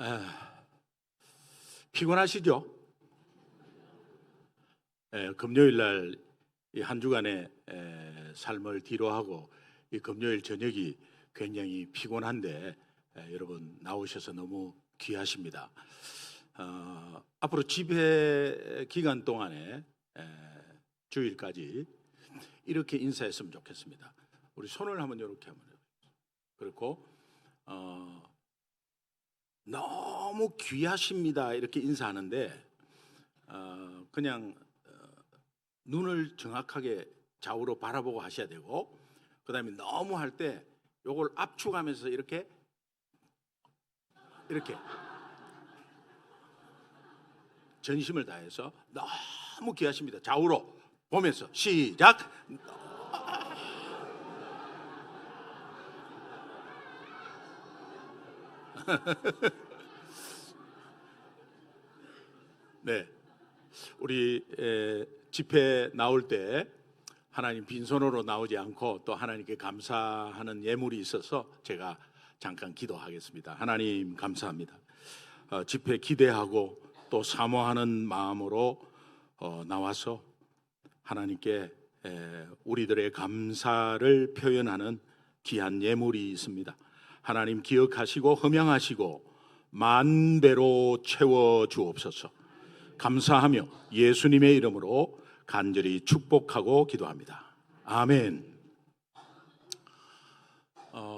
아, 피곤하시죠? 금요일 날 이 한 주간의 삶을 뒤로하고 이 금요일 저녁이 굉장히 피곤한데 여러분 나오셔서 너무 귀하십니다. 앞으로 집회 기간 동안에 주일까지 이렇게 인사했으면 좋겠습니다. 우리 손을 한번 이렇게 한번 해요. 그리고 너무 귀하십니다 이렇게 인사하는데 그냥 눈을 정확하게 좌우로 바라보고 하셔야 되고, 그 다음에 너무 할 때 요걸 압축하면서 이렇게 전심을 다해서 너무 귀하십니다 좌우로 보면서 시작. 네, 우리 집회 나올 때 하나님 빈손으로 나오지 않고 또 하나님께 감사하는 예물이 있어서 제가 잠깐 기도하겠습니다. 하나님 감사합니다. 집회 기대하고 또 사모하는 마음으로 나와서 하나님께 우리들의 감사를 표현하는 귀한 예물이 있습니다. 하나님 기억하시고 허명하시고 만배로 채워 주옵소서. 감사하며 예수님의 이름으로 간절히 축복하고 기도합니다. 아멘.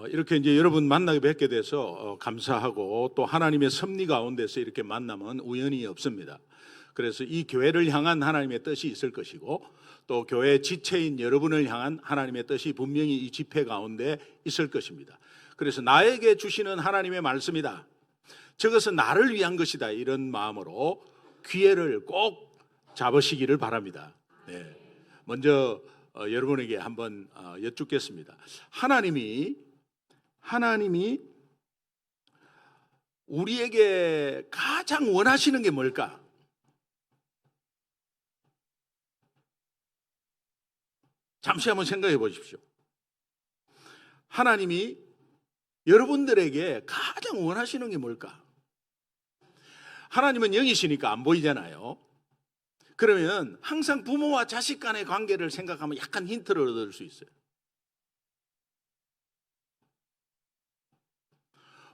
이렇게 이제 여러분 만나게 뵙게 돼서 감사하고, 또 하나님의 섭리 가운데서 이렇게 만나면 우연이 없습니다. 그래서 이 교회를 향한 하나님의 뜻이 있을 것이고, 또 교회 지체인 여러분을 향한 하나님의 뜻이 분명히 이 집회 가운데 있을 것입니다. 그래서 나에게 주시는 하나님의 말씀이다, 저것은 나를 위한 것이다, 이런 마음으로 기회를 꼭 잡으시기를 바랍니다. 네. 먼저 여러분에게 한번 여쭙겠습니다. 하나님이 우리에게 가장 원하시는 게 뭘까? 잠시 한번 생각해 보십시오. 하나님이 여러분들에게 가장 원하시는 게 뭘까? 하나님은 영이시니까 안 보이잖아요. 그러면 항상 부모와 자식 간의 관계를 생각하면 약간 힌트를 얻을 수 있어요.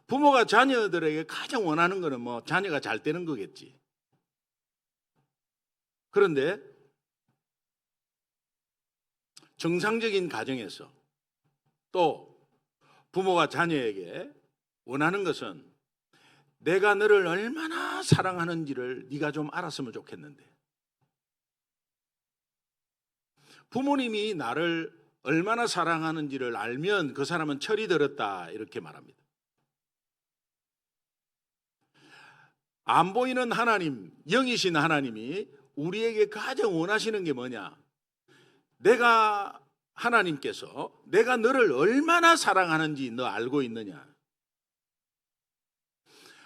부모가 자녀들에게 가장 원하는 거는 뭐 자녀가 잘 되는 거겠지. 그런데 정상적인 가정에서 또 부모가 자녀에게 원하는 것은 내가 너를 얼마나 사랑하는지를 네가 좀 알았으면 좋겠는데, 부모님이 나를 얼마나 사랑하는지를 알면 그 사람은 철이 들었다, 이렇게 말합니다. 안 보이는 하나님, 영이신 하나님이 우리에게 가장 원하시는 게 뭐냐? 하나님께서 내가 너를 얼마나 사랑하는지 너 알고 있느냐?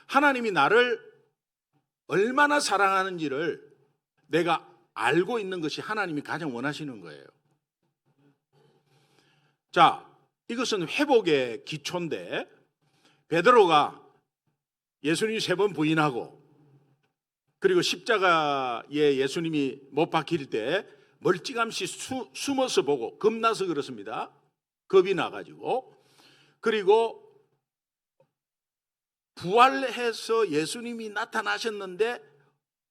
하나님이 나를 얼마나 사랑하는지를 내가 알고 있는 것이 하나님이 가장 원하시는 거예요. 자, 이것은 회복의 기초인데, 베드로가 예수님이 3번 부인하고, 그리고 십자가에 예수님이 못 박힐 때 멀찌감치 숨어서 보고 겁나서 그렇습니다. 겁이 나가지고. 그리고 부활해서 예수님이 나타나셨는데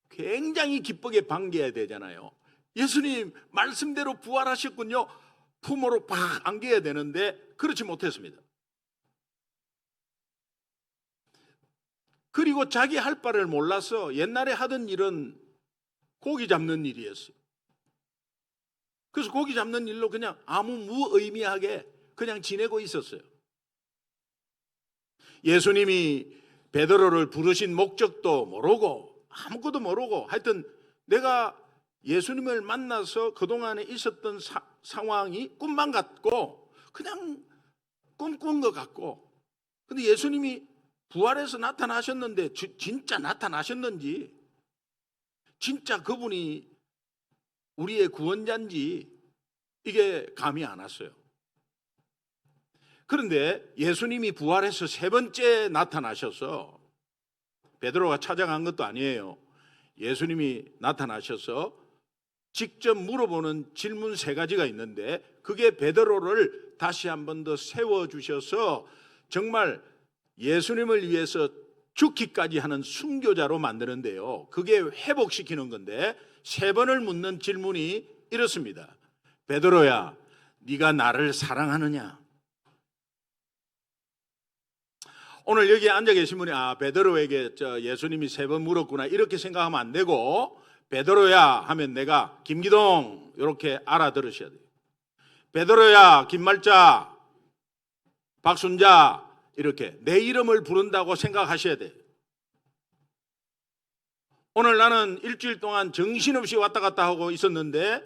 굉장히 기쁘게 반겨야 되잖아요. 예수님 말씀대로 부활하셨군요. 품으로 팍 안겨야 되는데 그렇지 못했습니다. 그리고 자기 할 바를 몰라서 옛날에 하던 일은 고기 잡는 일이었어요. 그래서 고기 잡는 일로 그냥 아무 무의미하게 그냥 지내고 있었어요. 예수님이 베드로를 부르신 목적도 모르고 아무것도 모르고, 하여튼 내가 예수님을 만나서 그동안에 있었던 상황이 꿈만 같고 그냥 꿈꾼 것 같고, 근데 예수님이 부활해서 나타나셨는데 진짜 나타나셨는지, 진짜 그분이 우리의 구원자인지 이게 감이 안 왔어요. 그런데 예수님이 부활해서 3번째 나타나셔서 베드로가 찾아간 것도 아니에요. 예수님이 나타나셔서 직접 물어보는 질문 세 가지가 있는데 그게 베드로를 다시 한 번 더 세워주셔서 정말 예수님을 위해서 죽기까지 하는 순교자로 만드는데요. 그게 회복시키는 건데 세 번을 묻는 질문이 이렇습니다. 베드로야, 네가 나를 사랑하느냐? 오늘 여기 앉아 계신 분이 베드로에게 예수님이 세 번 물었구나 이렇게 생각하면 안 되고 베드로야 하면 내가 김기동 이렇게 알아들으셔야 돼요. 베드로야, 김말자, 박순자 이렇게 내 이름을 부른다고 생각하셔야 돼요. 오늘 나는 일주일 동안 정신없이 왔다 갔다 하고 있었는데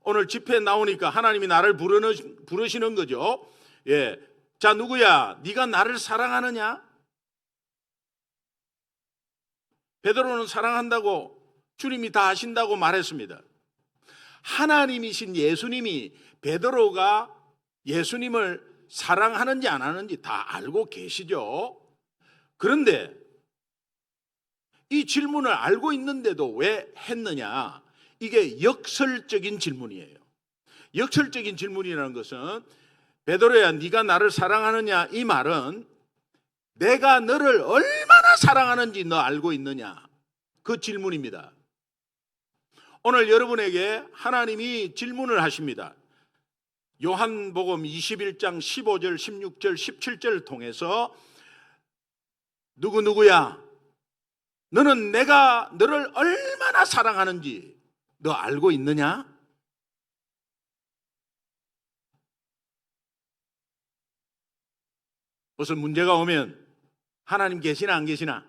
오늘 집회에 나오니까 하나님이 나를 부르시는 거죠. 예, 자 누구야? 네가 나를 사랑하느냐? 베드로는 사랑한다고 주님이 다 아신다고 말했습니다. 하나님이신 예수님이 베드로가 예수님을 사랑하는지 안 하는지 다 알고 계시죠. 그런데 이 질문을 알고 있는데도 왜 했느냐? 이게 역설적인 질문이에요. 역설적인 질문이라는 것은 베드로야 네가 나를 사랑하느냐 이 말은 내가 너를 얼마나 사랑하는지 너 알고 있느냐 그 질문입니다. 오늘 여러분에게 하나님이 질문을 하십니다. 요한복음 21장 15절 16절 17절을 통해서 누구야? 너는 내가 너를 얼마나 사랑하는지 너 알고 있느냐? 무슨 문제가 오면 하나님 계시나 안 계시나?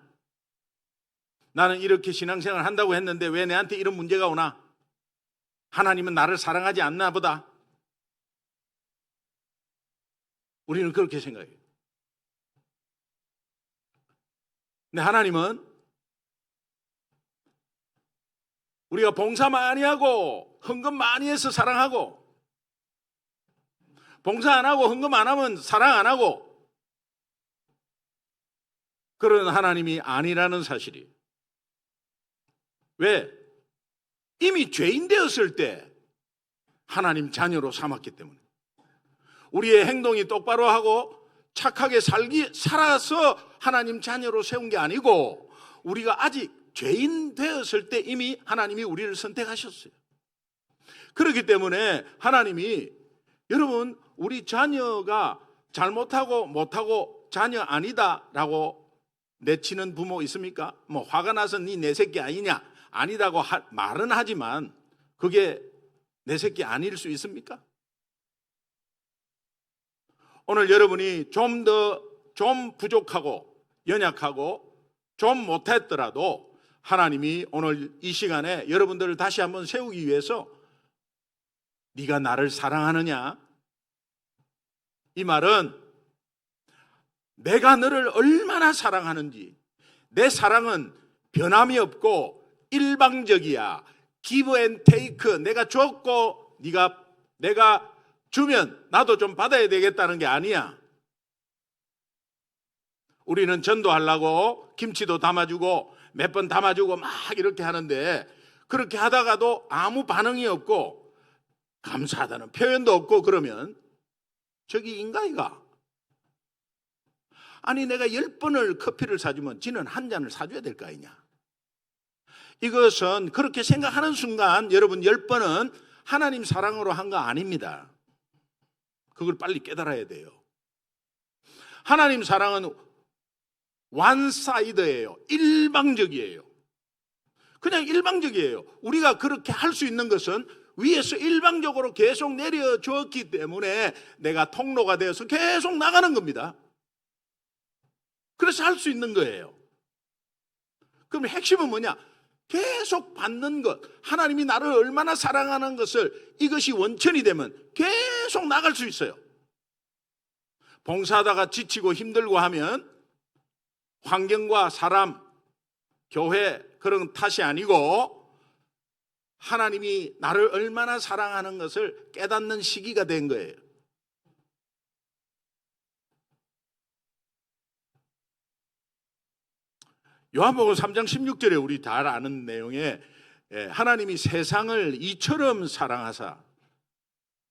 나는 이렇게 신앙생활 한다고 했는데 왜 내한테 이런 문제가 오나? 하나님은 나를 사랑하지 않나 보다. 우리는 그렇게 생각해요. 근데 하나님은 우리가 봉사 많이 하고 헌금 많이 해서 사랑하고 봉사 안 하고 헌금 안 하면 사랑 안 하고 그런 하나님이 아니라는 사실이. 왜? 이미 죄인 되었을 때 하나님 자녀로 삼았기 때문에. 우리의 행동이 똑바로 하고 착하게 살아서 하나님 자녀로 세운 게 아니고 우리가 아직 죄인 되었을 때 이미 하나님이 우리를 선택하셨어요. 그렇기 때문에 하나님이 여러분 우리 자녀가 잘못하고 못하고 자녀 아니다라고 내치는 부모 있습니까? 뭐 화가 나서 네 내 새끼 아니냐? 아니다고 말은 하지만 그게 내 새끼 아닐 수 있습니까? 오늘 여러분이 좀 부족하고 연약하고 좀 못했더라도 하나님이 오늘 이 시간에 여러분들을 다시 한번 세우기 위해서 네가 나를 사랑하느냐? 이 말은 내가 너를 얼마나 사랑하는지 내 사랑은 변함이 없고 일방적이야. give and take. 내가 줬고 내가 주면 나도 좀 받아야 되겠다는 게 아니야. 우리는 전도하려고 김치도 담아주고 몇 번 담아주고 막 이렇게 하는데 그렇게 하다가도 아무 반응이 없고 감사하다는 표현도 없고 그러면 저기 인간이가 아니 내가 10번을 커피를 사주면 지는 한 잔을 사줘야 될 거 아니냐. 이것은 그렇게 생각하는 순간 여러분 10번은 하나님 사랑으로 한 거 아닙니다. 그걸 빨리 깨달아야 돼요. 하나님 사랑은 원사이드예요. 일방적이에요. 그냥 일방적이에요. 우리가 그렇게 할 수 있는 것은 위에서 일방적으로 계속 내려줬기 때문에 내가 통로가 되어서 계속 나가는 겁니다. 그래서 할 수 있는 거예요. 그럼 핵심은 뭐냐? 계속 받는 것. 하나님이 나를 얼마나 사랑하는 것을 이것이 원천이 되면 계속 나갈 수 있어요. 봉사하다가 지치고 힘들고 하면 환경과 사람, 교회 그런 탓이 아니고 하나님이 나를 얼마나 사랑하는 것을 깨닫는 시기가 된 거예요. 요한복음 3장 16절에 우리 잘 아는 내용에 하나님이 세상을 이처럼 사랑하사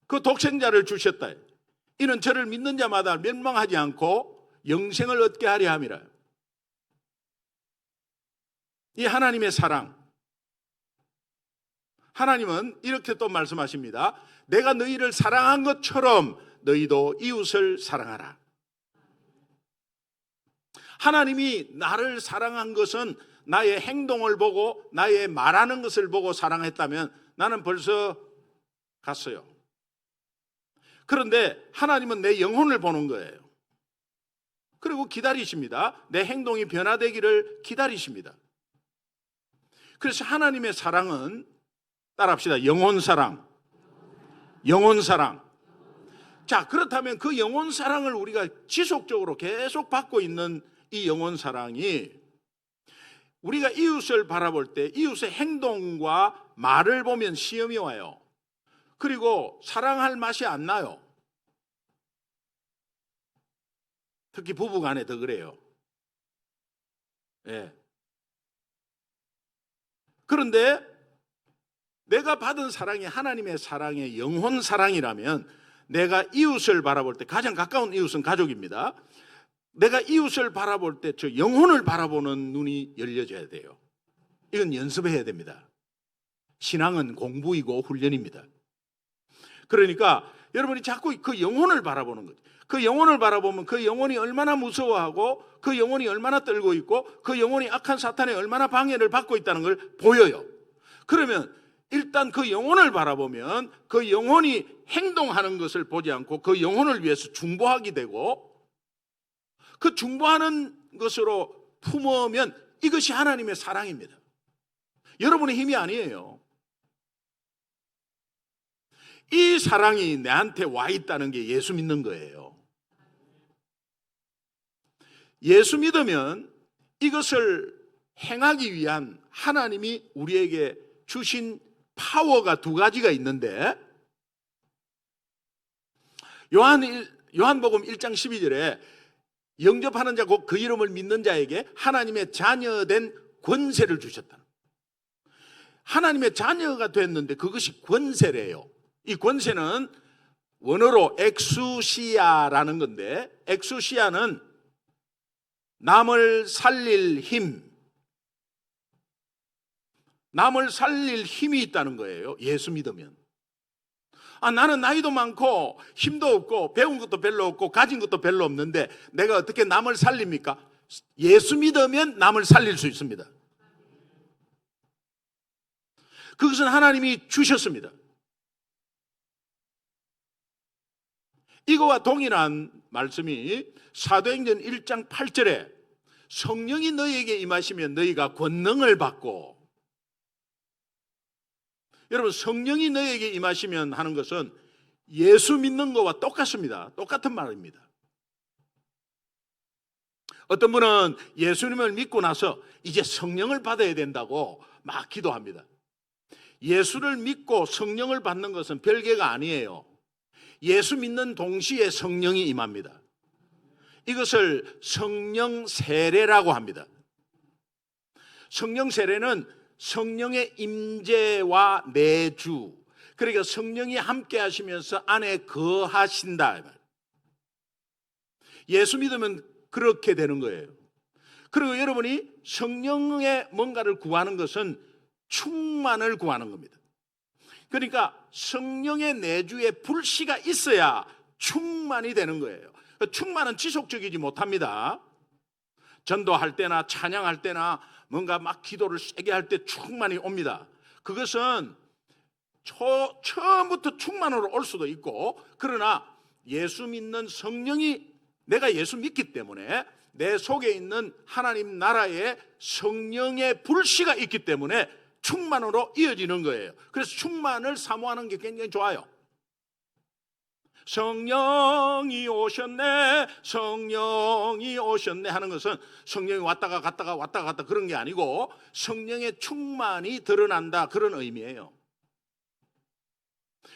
그 독생자를 주셨다. 이는 저를 믿는 자마다 멸망하지 않고 영생을 얻게 하려 함이라. 이 하나님의 사랑, 하나님은 이렇게 또 말씀하십니다. 내가 너희를 사랑한 것처럼 너희도 이웃을 사랑하라. 하나님이 나를 사랑한 것은 나의 행동을 보고 나의 말하는 것을 보고 사랑했다면 나는 벌써 갔어요. 그런데 하나님은 내 영혼을 보는 거예요. 그리고 기다리십니다. 내 행동이 변화되기를 기다리십니다. 그래서 하나님의 사랑은 따라합시다. 영혼 사랑. 영혼 사랑. 자, 그렇다면 그 영혼 사랑을 우리가 지속적으로 계속 받고 있는 이 영혼 사랑이 우리가 이웃을 바라볼 때 이웃의 행동과 말을 보면 시험이 와요. 그리고 사랑할 맛이 안 나요. 특히 부부 간에 더 그래요. 예. 그런데 내가 받은 사랑이 하나님의 사랑의 영혼 사랑이라면 내가 이웃을 바라볼 때 가장 가까운 이웃은 가족입니다. 내가 이웃을 바라볼 때 저 영혼을 바라보는 눈이 열려져야 돼요. 이건 연습해야 됩니다. 신앙은 공부이고 훈련입니다. 그러니까 여러분이 자꾸 그 영혼을 바라보는 거죠. 그 영혼을 바라보면 그 영혼이 얼마나 무서워하고 그 영혼이 얼마나 떨고 있고 그 영혼이 악한 사탄에 얼마나 방해를 받고 있다는 걸 보여요. 그러면 일단 그 영혼을 바라보면 그 영혼이 행동하는 것을 보지 않고 그 영혼을 위해서 중보하게 되고 그 중보하는 것으로 품으면 이것이 하나님의 사랑입니다. 여러분의 힘이 아니에요. 이 사랑이 내한테 와 있다는 게 예수 믿는 거예요. 예수 믿으면 이것을 행하기 위한 하나님이 우리에게 주신 파워가 두 가지가 있는데 요한복음 1장 12절에 영접하는 자 곧 그 이름을 믿는 자에게 하나님의 자녀된 권세를 주셨다. 하나님의 자녀가 됐는데 그것이 권세래요. 이 권세는 원어로 엑수시아라는 건데 엑수시아는 남을 살릴 힘, 남을 살릴 힘이 있다는 거예요. 예수 믿으면. 나는 나이도 많고 힘도 없고 배운 것도 별로 없고 가진 것도 별로 없는데 내가 어떻게 남을 살립니까? 예수 믿으면 남을 살릴 수 있습니다. 그것은 하나님이 주셨습니다. 이거와 동일한 말씀이 사도행전 1장 8절에 성령이 너희에게 임하시면 너희가 권능을 받고, 여러분 성령이 너희에게 임하시면 하는 것은 예수 믿는 것과 똑같습니다. 똑같은 말입니다. 어떤 분은 예수님을 믿고 나서 이제 성령을 받아야 된다고 막 기도합니다. 예수를 믿고 성령을 받는 것은 별개가 아니에요. 예수 믿는 동시에 성령이 임합니다. 이것을 성령 세례라고 합니다. 성령 세례는 성령의 임재와 내주, 그러니까 성령이 함께 하시면서 안에 거하신다. 예수 믿으면 그렇게 되는 거예요. 그리고 여러분이 성령의 뭔가를 구하는 것은 충만을 구하는 겁니다. 그러니까 성령의 내주에 불씨가 있어야 충만이 되는 거예요. 충만은 지속적이지 못합니다. 전도할 때나 찬양할 때나 뭔가 막 기도를 세게 할 때 충만이 옵니다. 그것은 처음부터 충만으로 올 수도 있고, 그러나 예수 믿는 성령이, 내가 예수 믿기 때문에 내 속에 있는 하나님 나라의 성령의 불씨가 있기 때문에 충만으로 이어지는 거예요. 그래서 충만을 사모하는 게 굉장히 좋아요. 성령이 오셨네, 성령이 오셨네 하는 것은 성령이 왔다가 갔다가 왔다가 갔다 그런 게 아니고 성령의 충만이 드러난다, 그런 의미예요.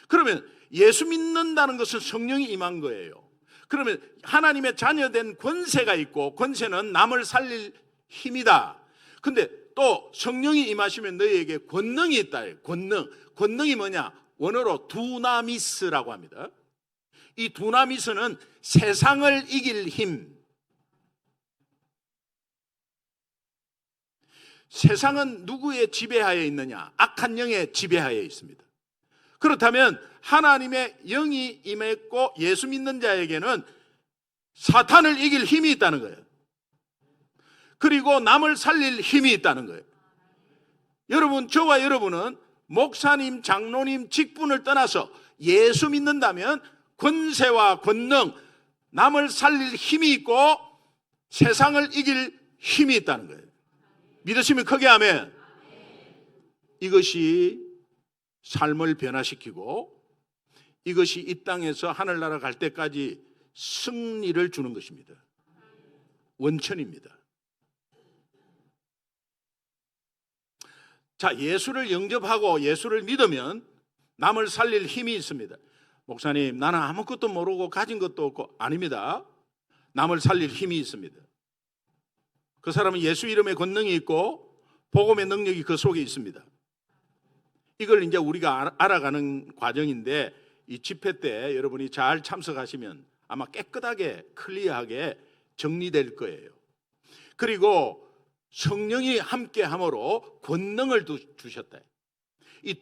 그러면 예수 믿는다는 것은 성령이 임한 거예요. 그러면 하나님의 자녀된 권세가 있고, 권세는 남을 살릴 힘이다. 근데 또 성령이 임하시면 너희에게 권능이 있다. 권능이 뭐냐? 원어로 두나미스라고 합니다. 이 두나미스는 세상을 이길 힘. 세상은 누구의 지배하에 있느냐? 악한 영의 지배하에 있습니다. 그렇다면 하나님의 영이 임했고 예수 믿는 자에게는 사탄을 이길 힘이 있다는 거예요. 그리고 남을 살릴 힘이 있다는 거예요. 여러분, 저와 여러분은 목사님, 장로님 직분을 떠나서 예수 믿는다면 권세와 권능, 남을 살릴 힘이 있고 세상을 이길 힘이 있다는 거예요. 믿으시면 크게 아멘. 이것이 삶을 변화시키고 이것이 이 땅에서 하늘나라 갈 때까지 승리를 주는 것입니다. 원천입니다. 자, 예수를 영접하고 예수를 믿으면 남을 살릴 힘이 있습니다. 목사님, 나는 아무것도 모르고 가진 것도 없고. 아닙니다. 남을 살릴 힘이 있습니다. 그 사람은 예수 이름의 권능이 있고 복음의 능력이 그 속에 있습니다. 이걸 이제 우리가 알아가는 과정인데, 이 집회 때 여러분이 잘 참석하시면 아마 깨끗하게 클리어하게 정리될 거예요. 그리고 성령이 함께함으로 권능을 주셨다. 이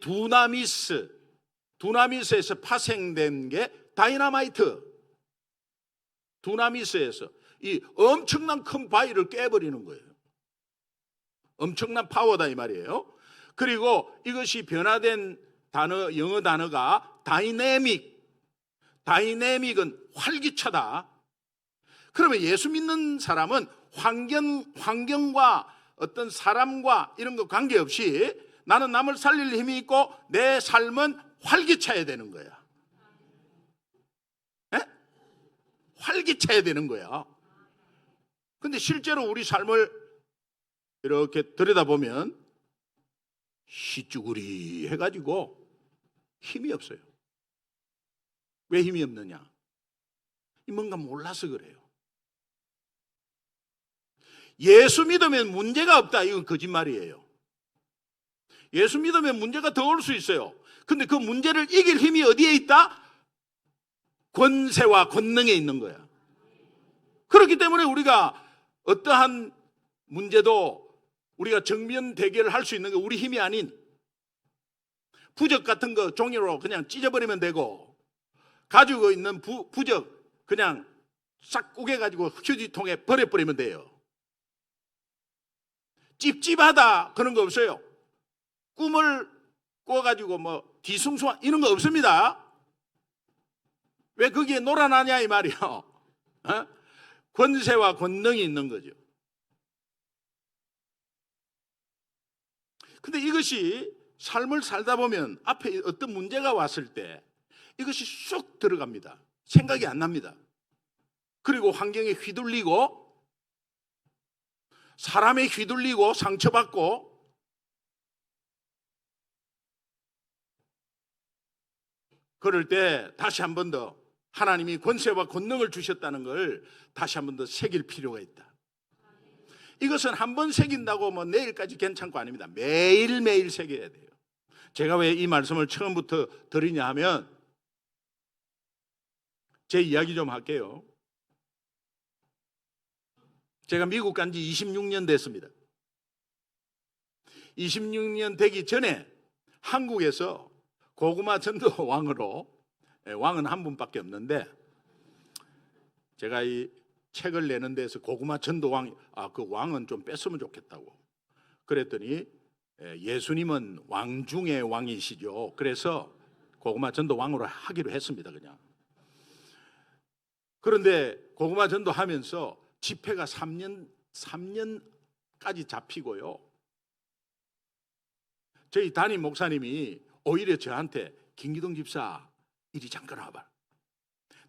두나미스에서 파생된 게 다이너마이트. 두나미스에서 이 엄청난 큰 바위를 깨버리는 거예요. 엄청난 파워다 이 말이에요. 그리고 이것이 변화된 단어, 영어 단어가 다이내믹. 다이내믹은 활기차다. 그러면 예수 믿는 사람은 환경과 어떤 사람과 이런 거 관계없이 나는 남을 살릴 힘이 있고 내 삶은 활기차야 되는 거야. 에? 활기차야 되는 거야. 근데 실제로 우리 삶을 이렇게 들여다보면 시쭈구리 해가지고 힘이 없어요. 왜 힘이 없느냐? 뭔가 몰라서 그래요. 예수 믿으면 문제가 없다. 이건 거짓말이에요. 예수 믿으면 문제가 더 올 수 있어요. 근데 그 문제를 이길 힘이 어디에 있다? 권세와 권능에 있는 거야. 그렇기 때문에 우리가 어떠한 문제도 우리가 정면 대결할 수 있는 게 우리 힘이 아닌 부적 같은 거 종이로 그냥 찢어버리면 되고, 가지고 있는 부적 그냥 싹 꾸겨가지고 휴지통에 버려버리면 돼요. 찝찝하다 그런 거 없어요. 꿈을 꿔가지고 뭐 뒤숭숭한 이런 거 없습니다. 왜 거기에 놀아나냐 이 말이요. 어? 권세와 권능이 있는 거죠. 근데 이것이 삶을 살다 보면 앞에 어떤 문제가 왔을 때 이것이 쑥 들어갑니다. 생각이 안 납니다. 그리고 환경에 휘둘리고 사람에 휘둘리고 상처받고, 그럴 때 다시 한 번 더 하나님이 권세와 권능을 주셨다는 걸 다시 한 번 더 새길 필요가 있다. 이것은 한 번 새긴다고 뭐 내일까지 괜찮고 아닙니다. 매일매일 새겨야 돼요. 제가 왜 이 말씀을 처음부터 드리냐 하면 제 이야기 좀 할게요. 제가 미국 간 지 26년 됐습니다. 26년 되기 전에 한국에서 고구마 전도 왕으로, 왕은 한 분밖에 없는데, 제가 이 책을 내는 데서 고구마 전도 왕, 그 왕은 좀 뺐으면 좋겠다고 그랬더니, 예수님은 왕 중의 왕이시죠. 그래서 고구마 전도 왕으로 하기로 했습니다. 그냥. 그런데 고구마 전도 하면서 집회가 3년까지 잡히고요. 저희 담임 목사님이 오히려 저한테, 김기동 집사 이리 잠깐 와봐.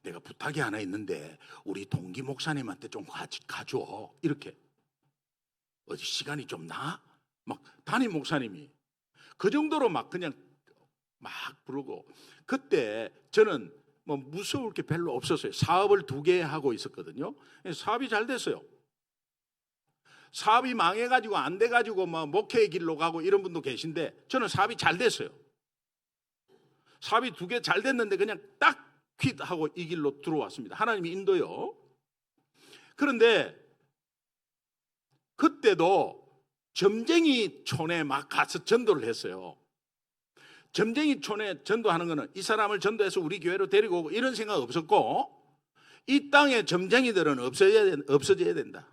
내가 부탁이 하나 있는데 우리 동기 목사님한테 좀 가줘. 이렇게. 어디 시간이 좀 나? 막 담임 목사님이 그 정도로 막 그냥 막 부르고, 그때 저는 뭐 무서울 게 별로 없었어요. 사업을 2개 하고 있었거든요. 사업이 잘 됐어요. 사업이 망해가지고 안 돼가지고 뭐 목회의 길로 가고 이런 분도 계신데 저는 사업이 잘 됐어요. 사업이 2개 잘 됐는데 그냥 딱 퀴하고 이 길로 들어왔습니다. 하나님이 인도요. 그런데 그때도 점쟁이 촌에 막 가서 전도를 했어요. 점쟁이 촌에 전도하는 거는 이 사람을 전도해서 우리 교회로 데리고 오고 이런 생각 없었고, 이 땅의 점쟁이들은 없어져야 된다,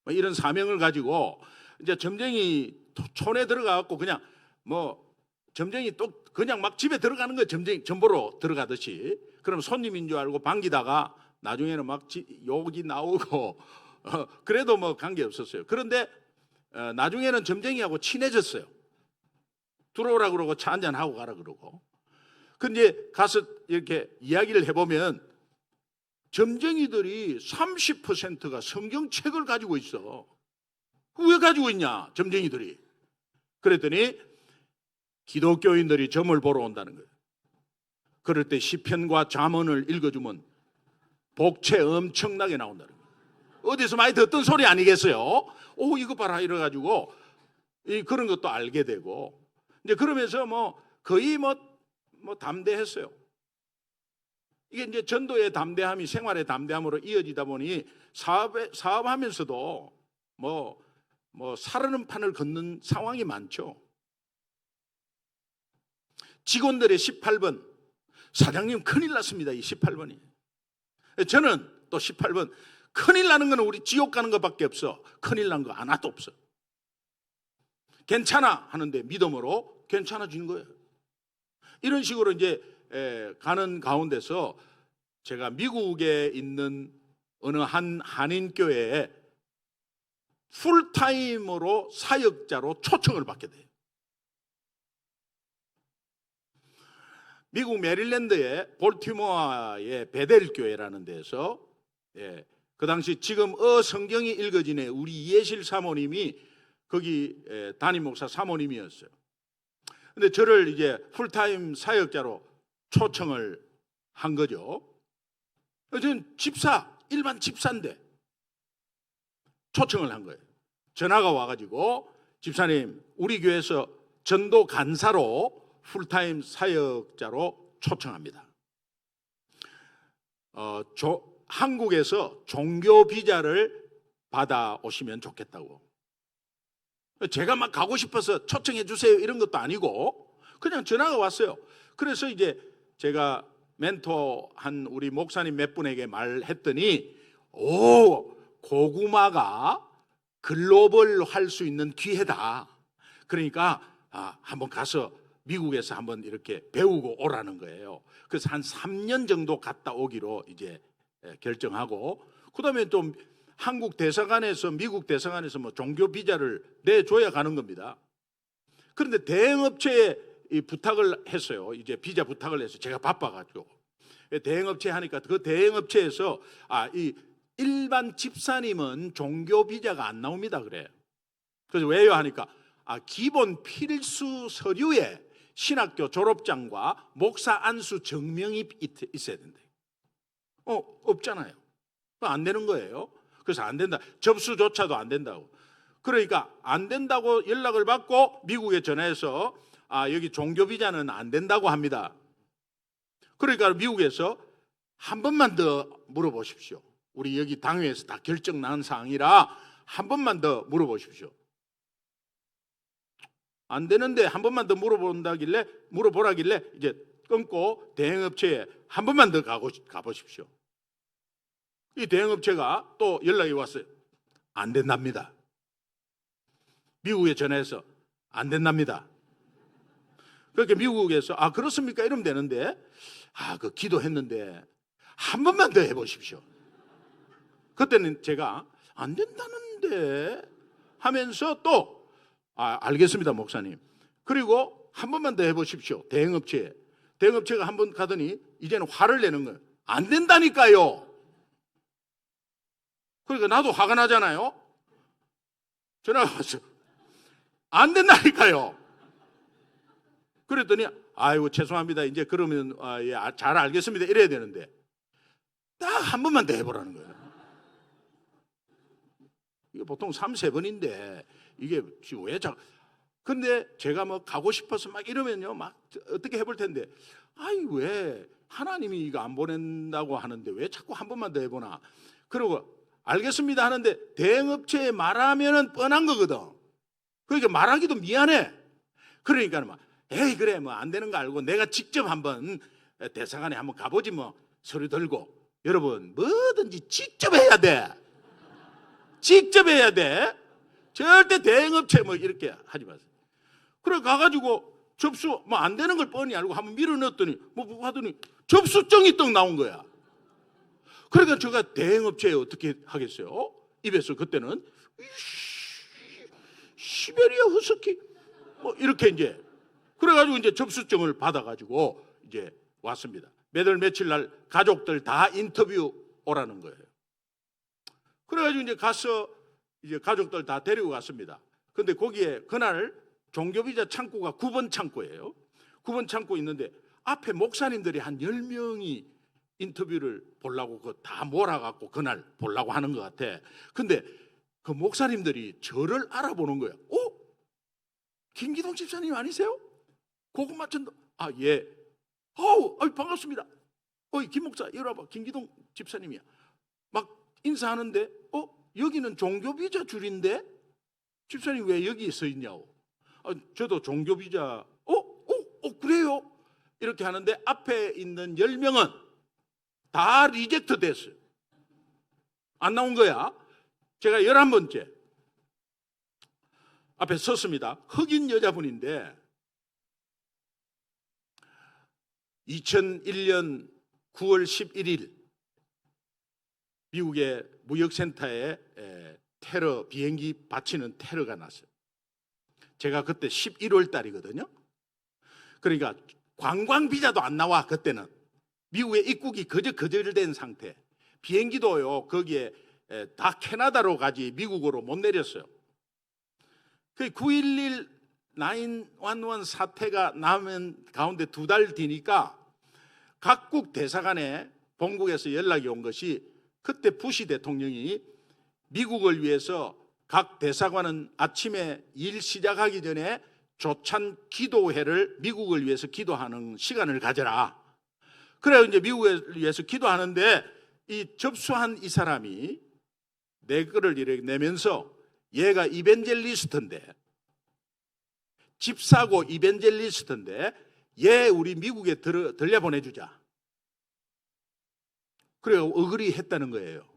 뭐 이런 사명을 가지고 이제 점쟁이 촌에 들어가갖고 그냥 뭐 점쟁이 또 그냥 막 집에 들어가는 거예요. 점쟁이 전보로 들어가듯이. 그럼 손님인 줄 알고 반기다가 나중에는 막 욕이 나오고 그래도 뭐 관계 없었어요. 그런데 나중에는 점쟁이하고 친해졌어요. 들어오라 그러고 차 한잔 하고 가라 그러고. 근데 가서 이렇게 이야기를 해보면 점쟁이들이 30%가 성경책을 가지고 있어. 왜 가지고 있냐 점쟁이들이. 그랬더니 기독교인들이 점을 보러 온다는 거예요. 그럴 때 시편과 잠언을 읽어주면 복채 엄청나게 나온다는 거예요. 어디서 많이 듣던 소리 아니겠어요? 오 이거 봐라 이래가지고 그런 것도 알게 되고, 이제 그러면서 뭐 거의 뭐 담대했어요. 이게 이제 전도의 담대함이 생활의 담대함으로 이어지다 보니 사업하면서도 뭐 사르는 판을 걷는 상황이 많죠. 직원들의 18번, 사장님 큰일 났습니다. 이 18번이. 저는 또 18번, 큰일 나는 거는 우리 지옥 가는 것밖에 없어. 큰일 난 거 하나도 없어. 괜찮아 하는데 믿음으로 괜찮아지는 거예요. 이런 식으로 이제 가는 가운데서 제가 미국에 있는 어느 한 한인교회에 풀타임으로 사역자로 초청을 받게 돼요. 미국 메릴랜드의 볼티모어의 베델 교회라는 데서 그 당시 지금 성경이 읽어지네 우리 이해실 사모님이 거기 담임 목사 사모님이었어요. 근데 저를 이제 풀타임 사역자로 초청을 한 거죠. 저는 일반 집사인데 초청을 한 거예요. 전화가 와가지고 집사님 우리 교회에서 전도 간사로 풀타임 사역자로 초청합니다. 한국에서 종교 비자를 받아 오시면 좋겠다고. 제가 막 가고 싶어서 초청해 주세요 이런 것도 아니고 그냥 전화가 왔어요. 그래서 이제 제가 멘토한 우리 목사님 몇 분에게 말했더니 고구마가 글로벌 할 수 있는 기회다. 그러니까 한번 가서 미국에서 한번 이렇게 배우고 오라는 거예요. 그래서 한 3년 정도 갔다 오기로 이제 결정하고, 그다음에 또 한국 대사관에서 미국 대사관에서 뭐 종교 비자를 내줘야 가는 겁니다. 그런데 대행업체에 부탁을 했어요. 이제 비자 부탁을 해서 제가 바빠가지고 대행업체 하니까 그 대행업체에서 이 일반 집사님은 종교 비자가 안 나옵니다 그래요. 그래서 왜요 하니까 기본 필수 서류에 신학교 졸업장과 목사 안수 증명이 있어야 된대. 없잖아요. 안 되는 거예요. 그래서 안 된다. 접수조차도 안 된다고. 그러니까 안 된다고 연락을 받고 미국에 전화해서 여기 종교 비자는 안 된다고 합니다. 그러니까 미국에서 한 번만 더 물어보십시오. 우리 여기 당회에서 다 결정 난 사항이라 한 번만 더 물어보십시오. 안 되는데 한 번만 더 물어보라길래 이제 끊고 대행업체에 한 번만 더 가보십시오. 이 대행업체가 또 연락이 왔어요. 안 된답니다. 미국에 전화해서 안 된답니다. 그렇게 미국에서 그렇습니까? 이러면 되는데 그 기도했는데 한 번만 더 해보십시오. 그때는 제가 안 된다는데 하면서 또 알겠습니다 목사님. 그리고 한 번만 더 해보십시오. 대행업체가 한 번 가더니 이제는 화를 내는 거예요. 안 된다니까요. 그러니까 나도 화가 나잖아요. 전화가 왔어요. 안 된다니까요. 그랬더니 아이고 죄송합니다. 이제 그러면 잘 알겠습니다. 이래야 되는데 딱 한 번만 더 해보라는 거예요. 이게 보통 3, 4번인데 이게 왜 자? 근데 제가 뭐 가고 싶어서 막 이러면요, 막 어떻게 해볼 텐데, 아이 왜 하나님이 이거 안 보낸다고 하는데 왜 자꾸 한 번만 더 해보나? 그리고 알겠습니다 하는데 대행업체에 말하면은 뻔한 거거든. 그러니까 말하기도 미안해. 그러니까 막 에이 그래 뭐 안 되는 거 알고 내가 직접 한번 대사관에 한번 가보지 뭐. 서류 들고. 여러분 뭐든지 직접 해야 돼. 직접 해야 돼. 절대 대행업체 뭐 이렇게 하지 마세요. 그래 가가지고 접수 뭐 안 되는 걸 뻔히 알고 한번 밀어넣었더니 뭐 하더니 접수증이 떡 나온 거야. 그러니까 제가 대행업체에 어떻게 하겠어요? 입에서 그때는 시베리아 허스키 뭐 이렇게 이제 그래가지고 이제 접수증을 받아가지고 이제 왔습니다. 몇 월 며칠 날 가족들 다 인터뷰 오라는 거예요. 그래가지고 이제 가서 이제 가족들 다 데리고 갔습니다. 근데 거기에 그날 종교비자 창구가 9번 창구예요. 9번 창구 있는데 앞에 목사님들이 한 10명이 인터뷰를 보려고 그 다 몰아갖고 그날 보려고 하는 것 같아. 근데 그 목사님들이 저를 알아보는 거야. 김기동 집사님 아니세요? 고구마 천도. 아, 예. 반갑습니다. 김 목사, 이리 와봐. 김기동 집사님이야. 막 인사하는데, 여기는 종교비자 줄인데? 집사님 왜 여기 서 있냐고. 저도 종교비자, 그래요? 이렇게 하는데 앞에 있는 10명은 다 리젝트 됐어요. 안 나온 거야. 제가 11번째 앞에 섰습니다. 흑인 여자분인데 2001년 9월 11일 미국의 무역센터에 테러 비행기 받치는 테러가 났어요. 제가 그때 11월 달이거든요. 그러니까 관광 비자도 안 나와. 그때는 미국의 입국이 거절된 상태. 비행기도요 거기에 다 캐나다로 가지 미국으로 못 내렸어요. 그 9.11 911 사태가 나면 가운데 2달 뒤니까 각국 대사관에 본국에서 연락이 온 것이 그때 부시 대통령이 미국을 위해서 각 대사관은 아침에 일 시작하기 전에 조찬 기도회를 미국을 위해서 기도하는 시간을 가져라. 그래야 이제 미국을 위해서 기도하는데 이 접수한 이 사람이 내 글을 이렇게 내면서 얘가 이벤젤리스트인데 집사고 이벤젤리스트인데 얘 우리 미국에 들려보내주자. 그래요. 어그리 했다는 거예요.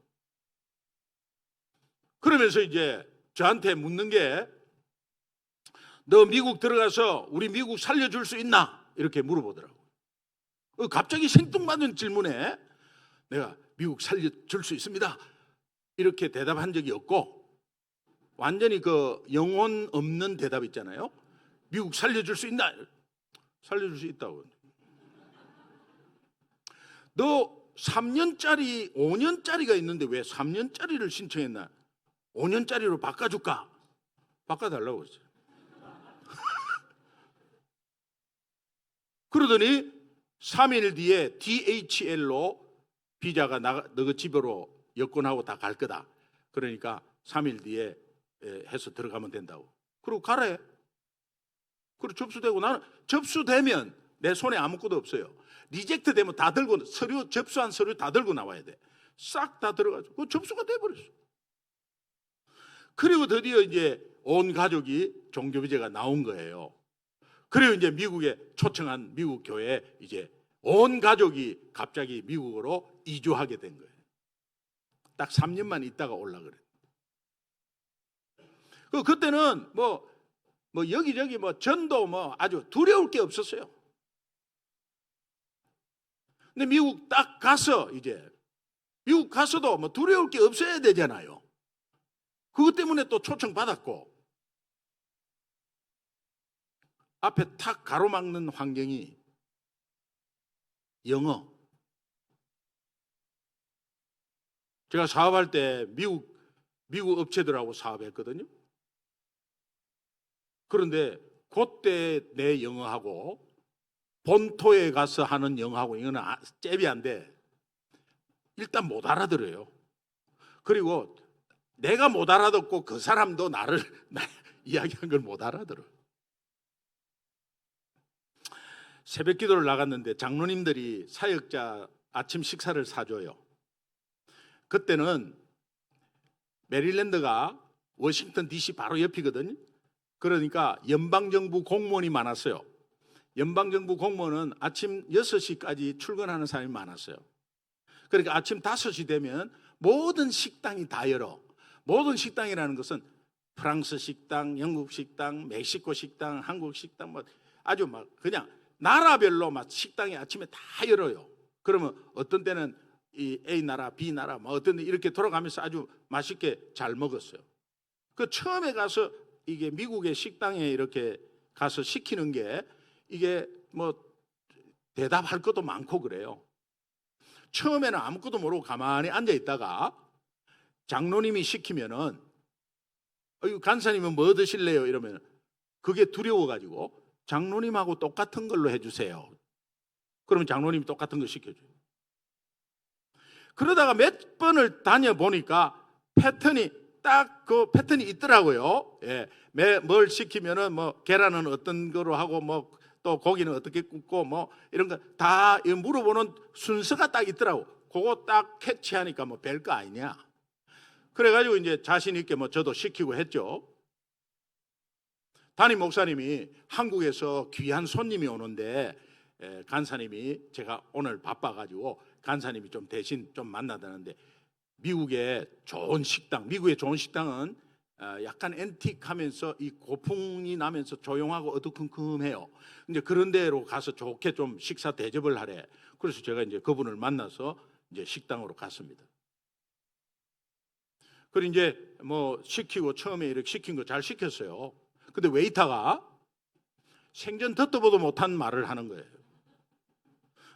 그러면서 이제 저한테 묻는 게 너 미국 들어가서 우리 미국 살려줄 수 있나? 이렇게 물어보더라고. 갑자기 생뚱맞은 질문에 내가 미국 살려줄 수 있습니다. 이렇게 대답한 적이 없고 완전히 그 영혼 없는 대답 있잖아요. 미국 살려줄 수 있나? 살려줄 수 있다고. 너 3년짜리 5년짜리가 있는데 왜 3년짜리를 신청했나? 5년짜리로 바꿔줄까? 바꿔달라고 했어요. 그러더니 3일 뒤에 DHL로 비자가 너 집으로 여권하고 다 갈 거다. 그러니까 3일 뒤에 해서 들어가면 된다고. 그리고 가래. 그리고 접수되고 나는 접수되면 내 손에 아무것도 없어요. 리젝트 되면 다 들고 서류 접수한 서류 다 들고 나와야 돼. 싹 다 들어가지고 그 접수가 돼버렸어. 그리고 드디어 이제 온 가족이 종교비자가 나온 거예요. 그리고 이제 미국에 초청한 미국 교회에 이제 온 가족이 갑자기 미국으로 이주하게 된 거예요. 딱 3년만 있다가 올라 그래. 그때는 뭐 여기저기 뭐 전도 뭐 아주 두려울 게 없었어요. 근데 미국 딱 가서 이제 미국 가서도 뭐 두려울 게 없어야 되잖아요. 그것 때문에 또 초청 받았고 앞에 탁 가로막는 환경이 영어. 제가 사업할 때 미국 업체들하고 사업했거든요. 그런데 그때 내 영어하고 본토에 가서 하는 영어하고 이거는 잽이 안 돼. 일단 못 알아들어요. 그리고 내가 못 알아듣고 그 사람도 나를 이야기한 걸 못 알아들어. 새벽 기도를 나갔는데 장로님들이 사역자 아침 식사를 사줘요. 그때는 메릴랜드가 워싱턴 DC 바로 옆이거든요. 그러니까 연방정부 공무원이 많았어요. 연방정부 공무원은 아침 6시까지 출근하는 사람이 많았어요. 그러니까 아침 5시 되면 모든 식당이 다 열어. 모든 식당이라는 것은 프랑스 식당, 영국 식당, 멕시코 식당, 한국 식당, 뭐 아주 막 그냥 나라별로 막 식당이 아침에 다 열어요. 그러면 어떤 때는 이 A 나라, B 나라, 뭐 어떤 때 이렇게 돌아가면서 아주 맛있게 잘 먹었어요. 그 처음에 가서 이게 미국의 식당에 이렇게 가서 시키는 게 이게 뭐 대답할 것도 많고 그래요. 처음에는 아무것도 모르고 가만히 앉아 있다가 장로님이 시키면은 간사님은 뭐 드실래요? 이러면 그게 두려워가지고 장로님하고 똑같은 걸로 해주세요. 그러면 장로님이 똑같은 거 시켜줘요. 그러다가 몇 번을 다녀보니까 패턴이 딱 그 패턴이 있더라고요. 예, 뭘 시키면은 뭐 계란은 어떤 거로 하고 뭐 또 고기는 어떻게 굽고 뭐 이런 거 다 물어보는 순서가 딱 있더라고. 그거 딱 캐치하니까 뭐 별거 아니냐. 그래가지고 이제 자신 있게 뭐 저도 시키고 했죠. 담임 목사님이 한국에서 귀한 손님이 오는데 간사님이 제가 오늘 바빠가지고 간사님이 좀 대신 좀 만나다는데 미국의 좋은 식당은 약간 앤틱하면서 이 고풍이 나면서 조용하고 어두컴컴해요. 이제 그런 데로 가서 좋게 좀 식사 대접을 하래. 그래서 제가 이제 그분을 만나서 이제 식당으로 갔습니다. 그리고 이제 뭐 시키고 처음에 이렇게 시킨 거 잘 시켰어요. 근데 웨이터가 생전 듣도 보도 못한 말을 하는 거예요.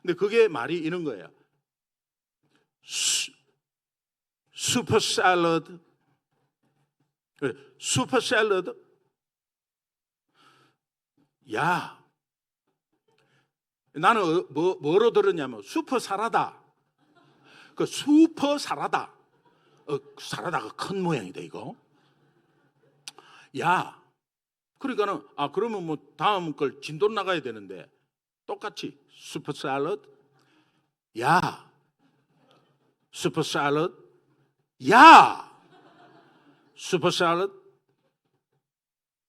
근데 그게 말이 이런 거예요. 슈퍼 샐러드. 슈퍼 샐러드? 야, 나는 뭐로 들었냐면 슈퍼 사라다. 그 슈퍼 사라다. 사라다가 큰 모양이다 이거. 야, 그러니까는 그러면 뭐 다음 걸 진도로 나가야 되는데 똑같이 슈퍼 샐러드. 야, 슈퍼 샐러드. 야, 슈퍼 샐러드.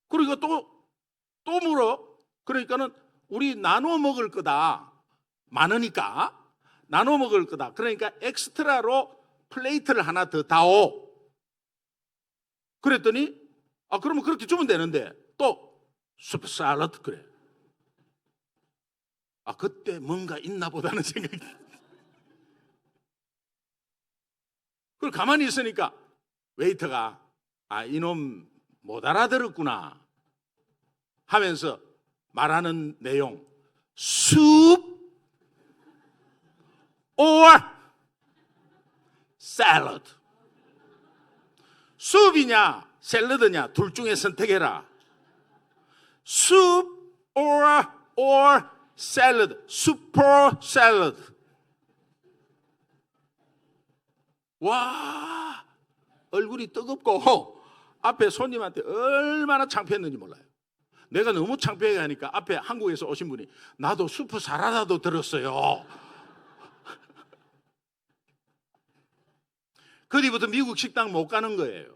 그리고 또 물어. 그러니까는 우리 나눠 먹을 거다. 많으니까 나눠 먹을 거다. 그러니까 엑스트라로 플레이트를 하나 더 다오. 그랬더니 그러면 그렇게 주면 되는데 또 슈퍼 샐러드 그래. 그때 뭔가 있나 보다는 생각이. 그걸 가만히 있으니까 웨이터가 이놈 못 알아들었구나 하면서 말하는 내용 soup or salad. 수업이냐 샐러드냐 둘 중에 선택해라. soup or salad. super salad. 와, 얼굴이 뜨겁고 앞에 손님한테 얼마나 창피했는지 몰라요. 내가 너무 창피해 하니까 앞에 한국에서 오신 분이 나도 슈퍼 사라다도 들었어요. 그 뒤부터 미국 식당 못 가는 거예요.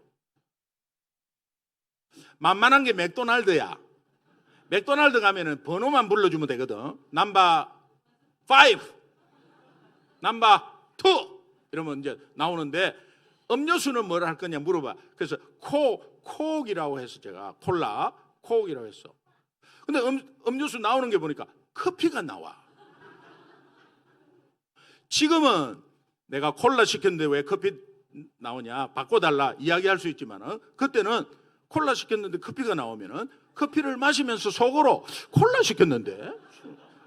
만만한 게 맥도날드야. 맥도날드 가면은 번호만 불러주면 되거든. 넘버 5, 넘버 2 이러면 이제 나오는데 음료수는 뭘 할 거냐 물어봐. 그래서 콕이라고 해서 제가 콕이라고 했어. 근데 음료수 나오는 게 보니까 커피가 나와. 지금은 내가 콜라 시켰는데 왜 커피 나오냐 바꿔달라 이야기할 수 있지만 그때는 콜라 시켰는데 커피가 나오면은 커피를 마시면서 속으로 콜라 시켰는데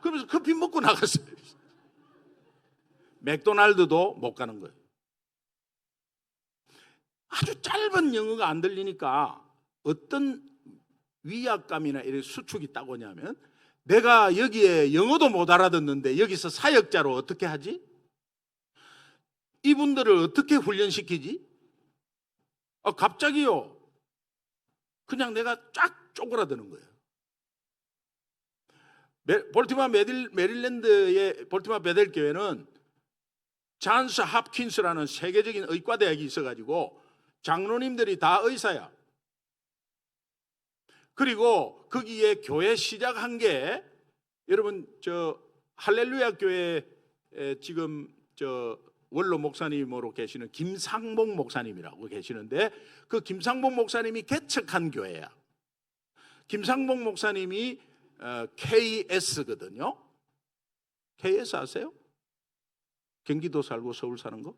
그러면서 커피 먹고 나갔어요. 맥도날드도 못 가는 거예요. 아주 짧은 영어가 안 들리니까 어떤 위압감이나 이런 수축이 딱 오냐면 내가 여기에 영어도 못 알아듣는데 여기서 사역자로 어떻게 하지? 이분들을 어떻게 훈련시키지? 갑자기요. 그냥 내가 쫙 쪼그라드는 거예요. 볼티모어 메릴랜드의 볼티모어 베델 교회는 잔스 합킨스라는 세계적인 의과대학이 있어가지고 장로님들이 다 의사야. 그리고 거기에 교회 시작한 게 여러분 저 할렐루야 교회 지금 저 원로 목사님으로 계시는 김상봉 목사님이라고 계시는데 그 김상봉 목사님이 개척한 교회야. 김상봉 목사님이 KS거든요. KS 아세요? 경기도 살고 서울 사는 거?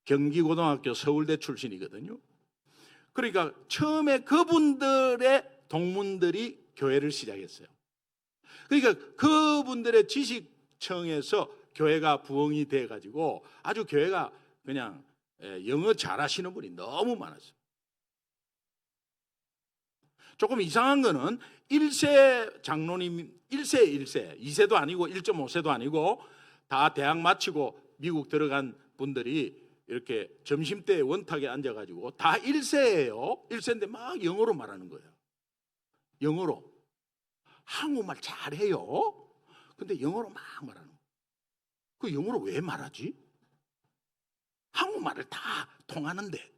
경기고등학교 서울대 출신이거든요. 그러니까 처음에 그분들의 동문들이 교회를 시작했어요. 그러니까 그분들의 지식청에서 교회가 부흥이 돼가지고 아주 교회가 그냥 영어 잘하시는 분이 너무 많았어요. 조금 이상한 거는 1세 장로님, 1세, 2세도 아니고 1.5세도 아니고 다 대학 마치고 미국 들어간 분들이 이렇게 점심때 원탁에 앉아가지고 다 1세예요. 1세인데 막 영어로 말하는 거예요. 영어로. 한국말 잘해요. 근데 영어로 막 말하는 거예요. 그 영어로 왜 말하지? 한국말을 다 통하는데.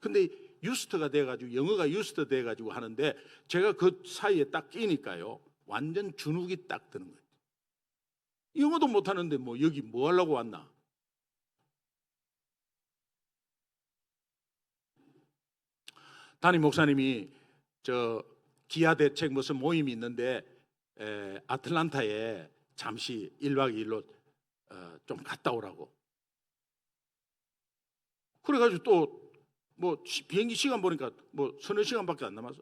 근데 유스트가 돼가지고 영어가 유스트 돼가지고 하는데 제가 그 사이에 딱 끼니까요 완전 주눅이 딱 드는 거예요. 영어도 못하는데 뭐 여기 뭐 하려고 왔나? 담임 목사님이 저 기아 대책 무슨 모임이 있는데 아틀란타에 잠시 1박 2일로 좀 갔다 오라고. 그래가지고 또 뭐 비행기 시간 보니까 뭐 서너 시간밖에 안 남아서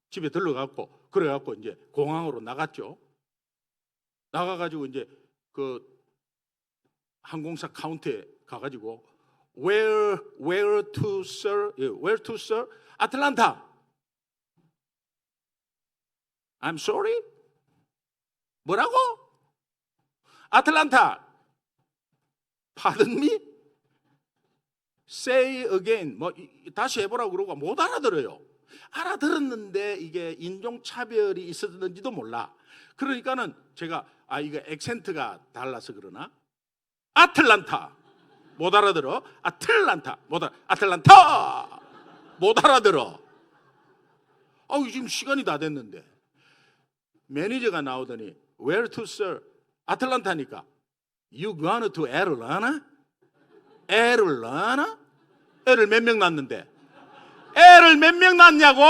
집에 들러갔고 그래갖고 이제 공항으로 나갔죠. 나가가지고 이제 그 항공사 카운터에 가가지고 where to sir 아틀란타. I'm sorry. 뭐라고? 아틀란타. Pardon me? Say again. 뭐 다시 해보라고 그러고 못 알아들어요. 알아들었는데 이게 인종차별이 있었는지도 몰라. 그러니까는 제가 이거 액센트가 달라서 그러나 아틀란타 못 알아들어. 아틀란타 아틀란타 못 알아들어. 지금 시간이 다 됐는데 매니저가 나오더니 Where to sir? 아틀란타니까 You going to Atlanta? Atlanta? 애를 몇 명 낳는데 애를 몇 명 낳냐고.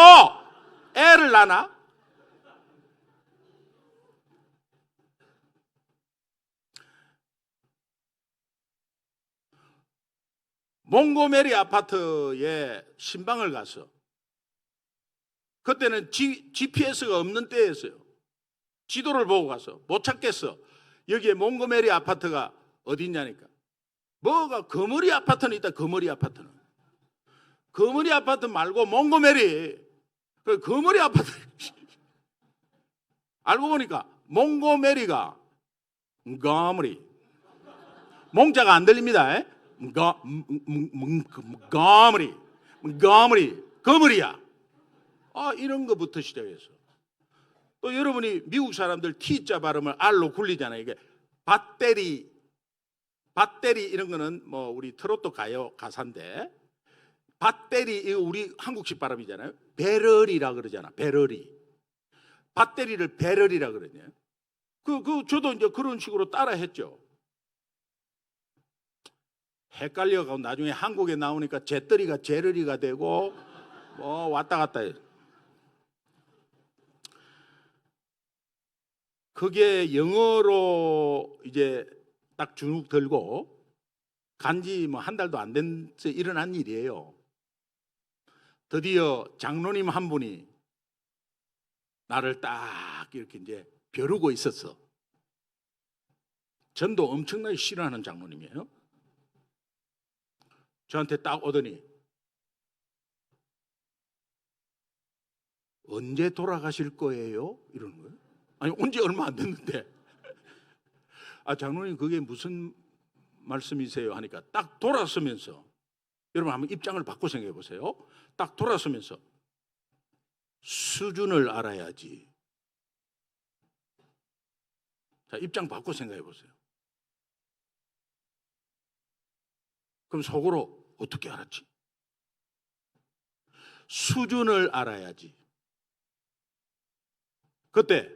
애를 낳나? 몽고메리 아파트에 신방을 가서 그때는 GPS가 없는 때였어요. 지도를 보고 가서 못 찾겠어. 여기에 몽고메리 아파트가 어디 있냐니까. 뭐가 거머리 아파트는 있다. 거머리 아파트는 거머리 아파트 말고 몽고메리 그 거머리 아파트 알고 보니까 몽고메리가 거머리 몽자가 안 들립니다. 거머리야. 이런 거부터 시작해서 또 여러분이 미국 사람들 T자 발음을 R로 굴리잖아요. 이게 밧데리 이런 거는 뭐 우리 트로트 가사인데 밧데리 이거 우리 한국식 발음이잖아요. 배럴이라 그러잖아. 배럴이. 밧데리를 배럴이라 그러냐. 저도 이제 그런 식으로 따라 했죠. 헷갈려가고 나중에 한국에 나오니까 제떨이가 제러리가 되고 뭐 왔다 갔다 해요. 그게 영어로 이제 딱 주눅 들고 간지 뭐 한 달도 안 돼서 일어난 일이에요. 드디어 장로님 한 분이 나를 딱 이렇게 이제 벼르고 있었어. 전도 엄청나게 싫어하는 장로님이에요. 저한테 딱 오더니 언제 돌아가실 거예요? 이러는 거예요. 아니 온 지 얼마 안 됐는데 장로님 그게 무슨 말씀이세요 하니까 딱 돌아서면서, 여러분 한번 입장을 바꿔 생각해 보세요. 딱 돌아서면서 수준을 알아야지. 자, 입장 바꿔 생각해 보세요. 그럼 속으로 어떻게 알았지? 수준을 알아야지. 그때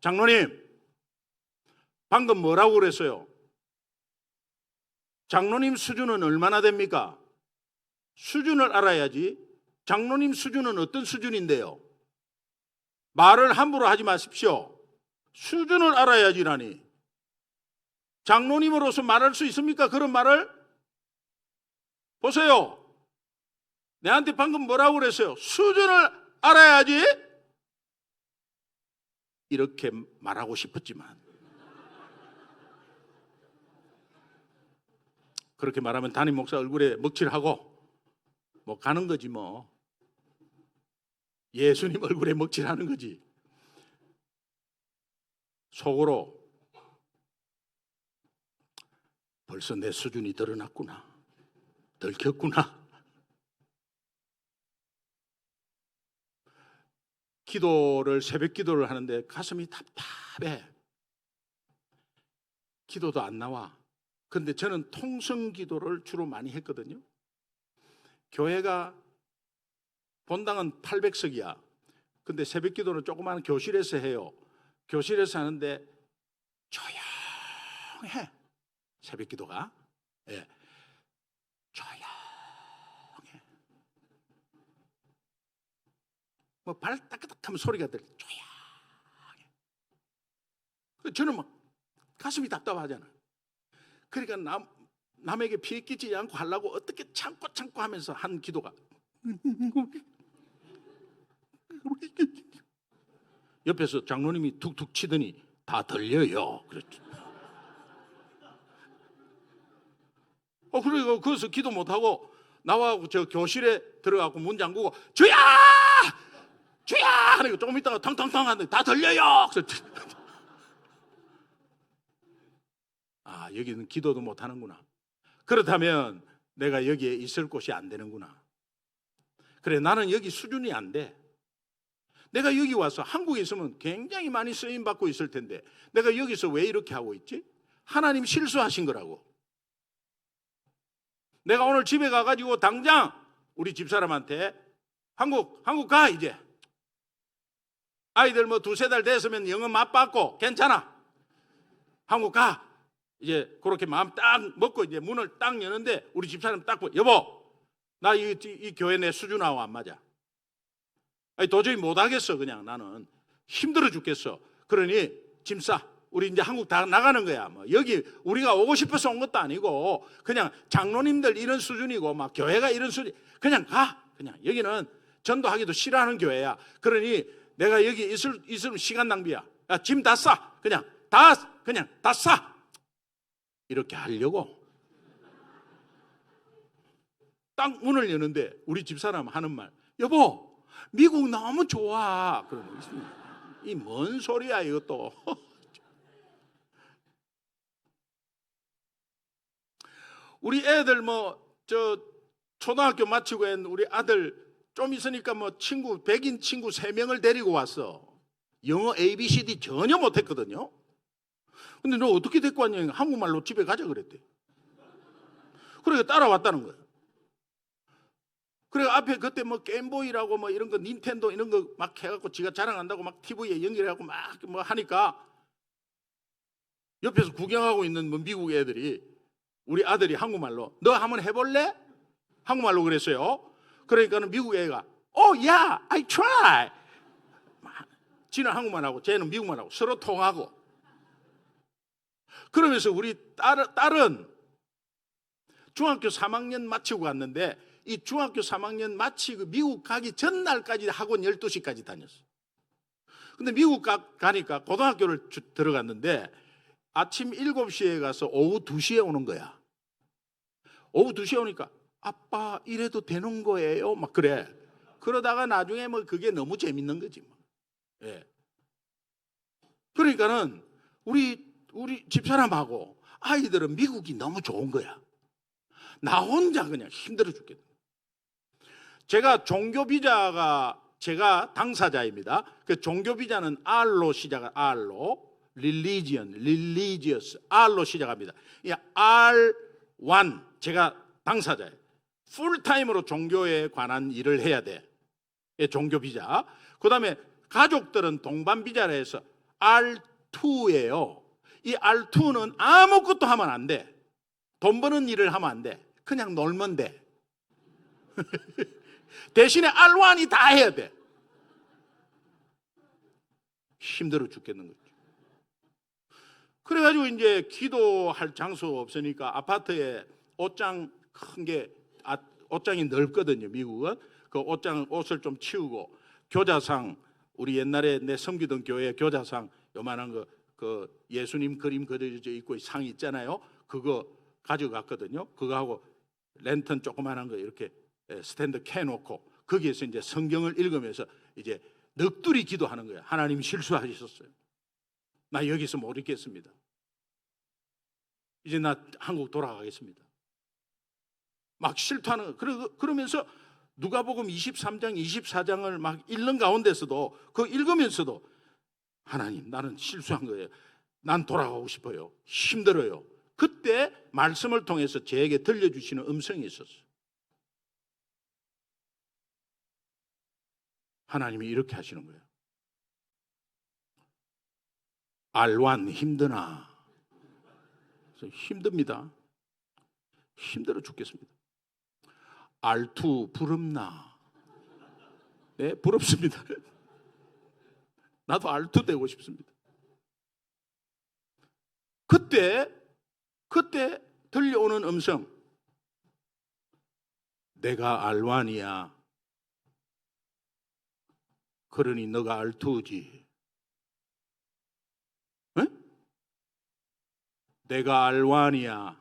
장로님 방금 뭐라고 그랬어요? 장로님 수준은 얼마나 됩니까? 수준을 알아야지. 장로님 수준은 어떤 수준인데요? 말을 함부로 하지 마십시오. 수준을 알아야지라니. 장로님으로서 말할 수 있습니까? 그런 말을? 보세요. 내한테 방금 뭐라고 그랬어요? 수준을 알아야지. 이렇게 말하고 싶었지만 그렇게 말하면 담임 목사 얼굴에 먹칠하고 뭐 가는 거지 뭐. 예수님 얼굴에 먹칠하는 거지. 속으로 벌써 내 수준이 드러났구나. 들켰구나. 기도를, 새벽 기도를 하는데 가슴이 답답해. 기도도 안 나와. 그런데 저는 통성 기도를 주로 많이 했거든요. 교회가 본당은 800석이야. 근데 새벽 기도는 조그마한 교실에서 해요. 교실에서 하는데 조용해. 새벽 기도가. 예. 조용해. 뭐 발 따끄닥하면 소리가 들려. 조용해. 저는 막 가슴이 답답하잖아요. 그러니까 남에게 피해 끼치지 않고 하려고 어떻게 참고 하면서 한 기도가 옆에서 장로님이 툭툭 치더니 다 들려요. 그랬죠. 그리고 거기서 기도 못하고 나와고 저 교실에 들어가고 문 잠그고 주야! 주야! 하니까 조금 있다가 탕탕탕 하는데 다 들려요. 아, 여기는 기도도 못하는구나. 그렇다면 내가 여기에 있을 곳이 안 되는구나. 그래, 나는 여기 수준이 안 돼. 내가 여기 와서 한국에 있으면 굉장히 많이 쓰임받고 있을 텐데 내가 여기서 왜 이렇게 하고 있지? 하나님 실수하신 거라고. 내가 오늘 집에 가가지고 당장 우리 집사람한테 한국 가 이제. 아이들 뭐 2-3달 됐으면 영어 맛봤고 괜찮아. 한국 가. 이제 그렇게 마음 딱 먹고 이제 문을 딱 여는데 우리 집사람 딱 보고 여보 나 이 교회 내 수준하고 안 맞아. 아니, 도저히 못하겠어. 그냥 나는 힘들어 죽겠어. 그러니 짐 싸. 우리 이제 한국 다 나가는 거야. 뭐 여기 우리가 오고 싶어서 온 것도 아니고 그냥 장로님들 이런 수준이고 막 교회가 이런 수준. 그냥 가. 그냥 여기는 전도하기도 싫어하는 교회야. 그러니 내가 여기 있으면 시간 낭비야. 야, 짐 다 싸. 그냥 다 싸. 이렇게 하려고 딱 문을 여는데 우리 집사람 하는 말 여보 미국 너무 좋아. 그러는 이 뭔 소리야 이것도. 우리 애들 뭐 저 초등학교 마치고 한 우리 아들 좀 있으니까 뭐 친구 백인 친구 3명을 데리고 왔어. 영어 ABCD 전혀 못했거든요. 근데 너 어떻게 데리고 왔냐? 한국말로 집에 가자 그랬대. 그러니까 따라왔다는 거야. 그래 앞에 그때 뭐 게임보이라고 뭐 이런 거 닌텐도 이런 거 막 해갖고 지가 자랑한다고 막 TV에 연결해갖고 막 뭐 하니까 옆에서 구경하고 있는 뭐 미국 애들이 우리 아들이 한국말로 너 한번 해볼래? 한국말로 그랬어요. 그러니까는 미국 애가 yeah, I try. 지는 한국말하고 쟤는 미국말하고 서로 통하고 그러면서 우리 딸은 중학교 3학년 마치고 갔는데 이 중학교 3학년 마치고 미국 가기 전날까지 학원 12시까지 다녔어. 근데 미국 가니까 고등학교를 들어갔는데 아침 7시에 가서 오후 2시에 오는 거야. 오후 2시에 오니까 아빠 이래도 되는 거예요? 막 그래. 그러다가 나중에 뭐 그게 너무 재밌는 거지 뭐. 예. 그러니까는 우리 집사람하고 아이들은 미국이 너무 좋은 거야. 나 혼자 그냥 힘들어 죽겠다. 제가 제가 당사자입니다. 그 종교 비자는 R로 시작한 R로 religious R로 시작합니다. 이 R1 제가 당사자예요. 풀타임으로 종교에 관한 일을 해야 돼. 종교 비자. 그다음에 가족들은 동반 비자라 해서 R2예요. 이 R2는 아무것도 하면 안 돼. 돈 버는 일을 하면 안 돼. 그냥 놀면 돼. 대신에 R1이 다 해야 돼. 힘들어 죽겠는 거죠. 그래가지고 이제 기도할 장소가 없으니까 아파트에 옷장 큰 게 옷장이 넓거든요. 미국은 그 옷을 좀 치우고 교자상 우리 옛날에 내 섬기던 교회 교자상 요만한 그 예수님 그림 그려져 있고 상이 있잖아요. 그거 가져갔거든요. 그거하고 랜턴 조그만한 거 이렇게 스탠드 켜놓고 거기에서 이제 성경을 읽으면서 이제 넋두리 기도하는 거예요. 하나님 실수하셨어요. 나 여기서 못 있겠습니다. 이제 나 한국 돌아가겠습니다. 막 실토하는 거. 그러면서 누가복음 23장, 24장을 막 읽는 가운데서도 그 읽으면서도 하나님 나는 실수한 거예요. 난 돌아가고 싶어요. 힘들어요. 그때 말씀을 통해서 제게 들려주시는 음성이 있었어요. 하나님이 이렇게 하시는 거예요. R1 힘드나? 힘듭니다. 힘들어 죽겠습니다. R2 부럽나? 네, 부럽습니다. 나도 R2 되고 싶습니다. 그때 들려오는 음성, 내가 R1이야. 그러니 너가 R2지. 에? 내가 R1이야.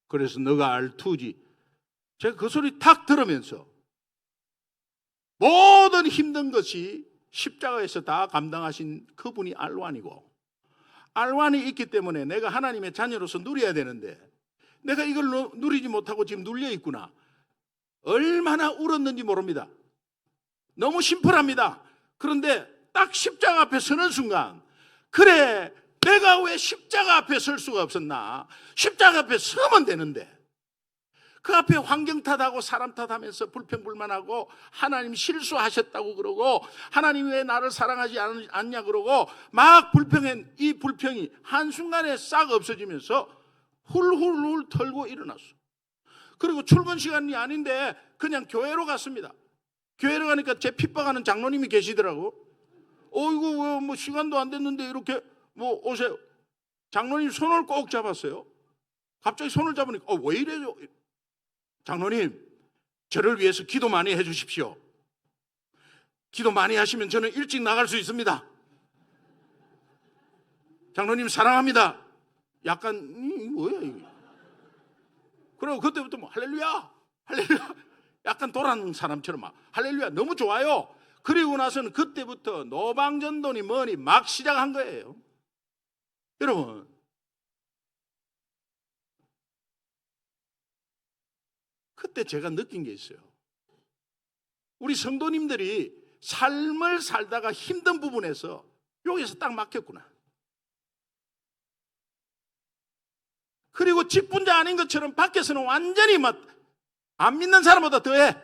그래서 너가 R2지. 제가 그 소리 탁 들으면서 모든 힘든 것이 십자가에서 다 감당하신 그분이 R1이고 R1이 있기 때문에 내가 하나님의 자녀로서 누려야 되는데 내가 이걸 누리지 못하고 지금 눌려 있구나. 얼마나 울었는지 모릅니다. 너무 심플합니다. 그런데 딱 십자가 앞에 서는 순간 그래 내가 왜 십자가 앞에 설 수가 없었나. 십자가 앞에 서면 되는데 그 앞에 환경 탓하고 사람 탓하면서 불평불만하고 하나님 실수하셨다고 그러고 하나님 왜 나를 사랑하지 않냐 그러고 막 불평한 이 불평이 한순간에 싹 없어지면서 훌훌훌 털고 일어났어. 그리고 출근 시간이 아닌데 그냥 교회로 갔습니다. 교회로 가니까 제 핍박하는 장로님이 계시더라고. 이거 뭐 시간도 안 됐는데 이렇게 뭐 오세요. 장로님 손을 꼭 잡았어요. 갑자기 손을 잡으니까 왜 이래요? 장로님, 저를 위해서 기도 많이 해주십시오. 기도 많이 하시면 저는 일찍 나갈 수 있습니다. 장로님 사랑합니다. 약간 뭐야 이게? 그리고 그때부터 뭐 할렐루야, 할렐루야, 약간 도란 사람처럼 막 할렐루야 너무 좋아요. 그리고 나서는 그때부터 노방전도니 뭐니 막 시작한 거예요. 여러분. 그때 제가 느낀 게 있어요. 우리 성도님들이 삶을 살다가 힘든 부분에서 여기서 딱 막혔구나. 그리고 직분자 아닌 것처럼 밖에서는 완전히 막 안 믿는 사람보다 더해.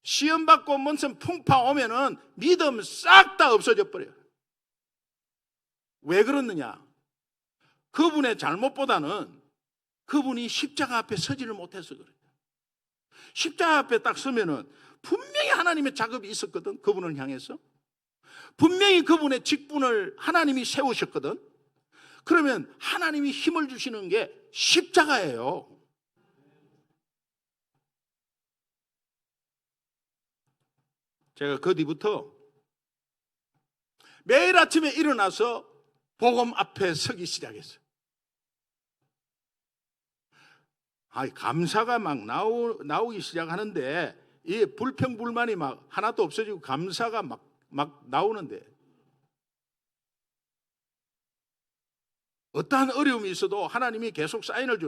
시험 받고 뭔선 풍파 오면은 믿음 싹 다 없어져 버려요. 왜 그렇느냐? 그분의 잘못보다는 그분이 십자가 앞에 서지를 못해서 그래요. 십자가 앞에 딱 서면은 분명히 하나님의 작업이 있었거든. 그분을 향해서 분명히 그분의 직분을 하나님이 세우셨거든. 그러면 하나님이 힘을 주시는 게 십자가예요. 제가 그 뒤부터 매일 아침에 일어나서 복음 앞에 서기 시작했어요. 감사가 막 나오기 시작하는데 이 불평불만이 막 하나도 없어지고 감사가 막 나오는데 어떠한 어려움이 있어도 하나님이 계속 사인을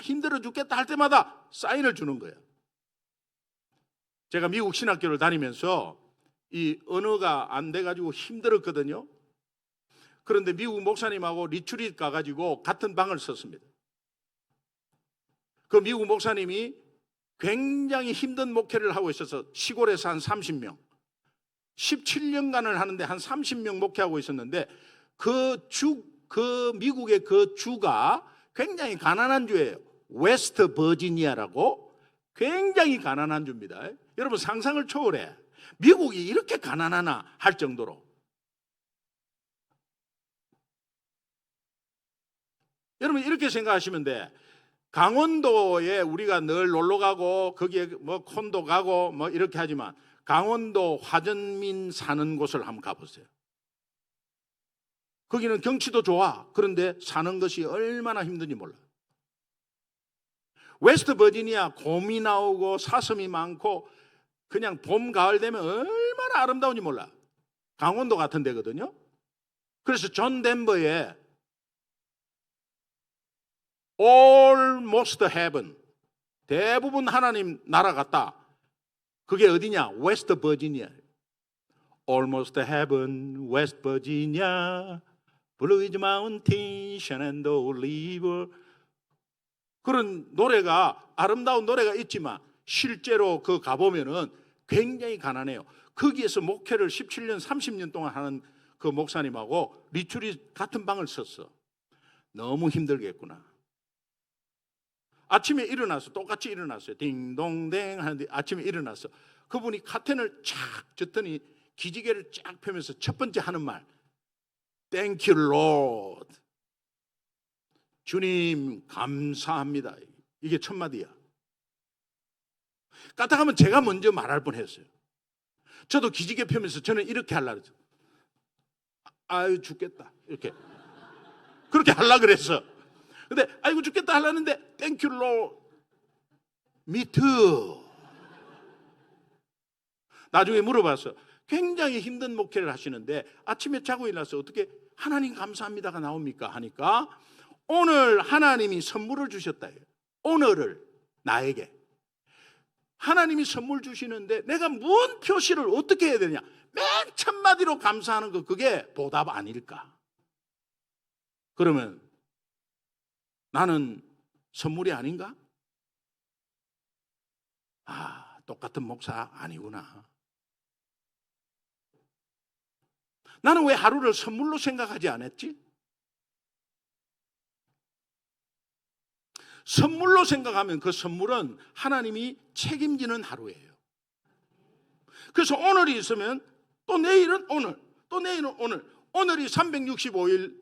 힘들어 죽겠다 할 때마다 사인을 주는 거예요. 제가 미국 신학교를 다니면서 이 언어가 안 돼가지고 힘들었거든요. 그런데 미국 목사님하고 리트릿 가가지고 같은 방을 썼습니다. 그 미국 목사님이 굉장히 힘든 목회를 하고 있어서 시골에서 한 30명, 17년간을 하는데 한 30명 목회하고 있었는데 그 미국의 그 주가 굉장히 가난한 주예요. 웨스트 버지니아라고 굉장히 가난한 주입니다. 여러분 상상을 초월해. 미국이 이렇게 가난하나 할 정도로. 여러분 이렇게 생각하시면 돼. 강원도에 우리가 늘 놀러 가고 거기에 뭐 콘도 가고 뭐 이렇게 하지만 강원도 화전민 사는 곳을 한번 가보세요. 거기는 경치도 좋아. 그런데 사는 것이 얼마나 힘든지 몰라. 웨스트 버지니아 곰이 나오고 사슴이 많고 그냥 봄 가을 되면 얼마나 아름다운지 몰라. 강원도 같은 데거든요. 그래서 존 덴버에 Almost Heaven, 대부분 하나님 나라 같다. 그게 어디냐? 웨스트 버지니아. Almost Heaven, West Virginia, Blue is Mountain, Shenandoah River. 그런 노래가 아름다운 노래가 있지만 실제로 그 가보면은 굉장히 가난해요. 거기에서 목회를 17년, 30년 동안 하는 그 목사님하고 리트릿 같은 방을 썼어. 너무 힘들겠구나. 아침에 일어나서 똑같이 일어났어요. 딩동댕 하는데 아침에 일어나서 그분이 카텐을 쫙 졌더니 기지개를 쫙 펴면서 첫 번째 하는 말, Thank you, Lord. 주님 감사합니다. 이게 첫 마디야. 까딱하면 제가 먼저 말할 뻔했어요. 저도 기지개 펴면서 저는 이렇게 하려고 했어요. 아유 죽겠다 이렇게 그렇게 하려고 그랬어. 근데 아이고 죽겠다 하려는데 Thank you, Lord. Me too. 나중에 물어봤어. 굉장히 힘든 목회를 하시는데 아침에 자고 일어나서 어떻게 하나님 감사합니다가 나옵니까? 하니까 오늘 하나님이 선물을 주셨다. 오늘을 나에게 하나님이 선물 주시는데 내가 뭔 표시를 어떻게 해야 되냐? 맨 첫 마디로 감사하는 거 그게 보답 아닐까? 그러면 나는 선물이 아닌가? 아, 똑같은 목사 아니구나. 나는 왜 하루를 선물로 생각하지 않았지? 선물로 생각하면 그 선물은 하나님이 책임지는 하루예요. 그래서 오늘이 있으면 또 내일은 오늘, 또 내일은 오늘. 오늘이 365일,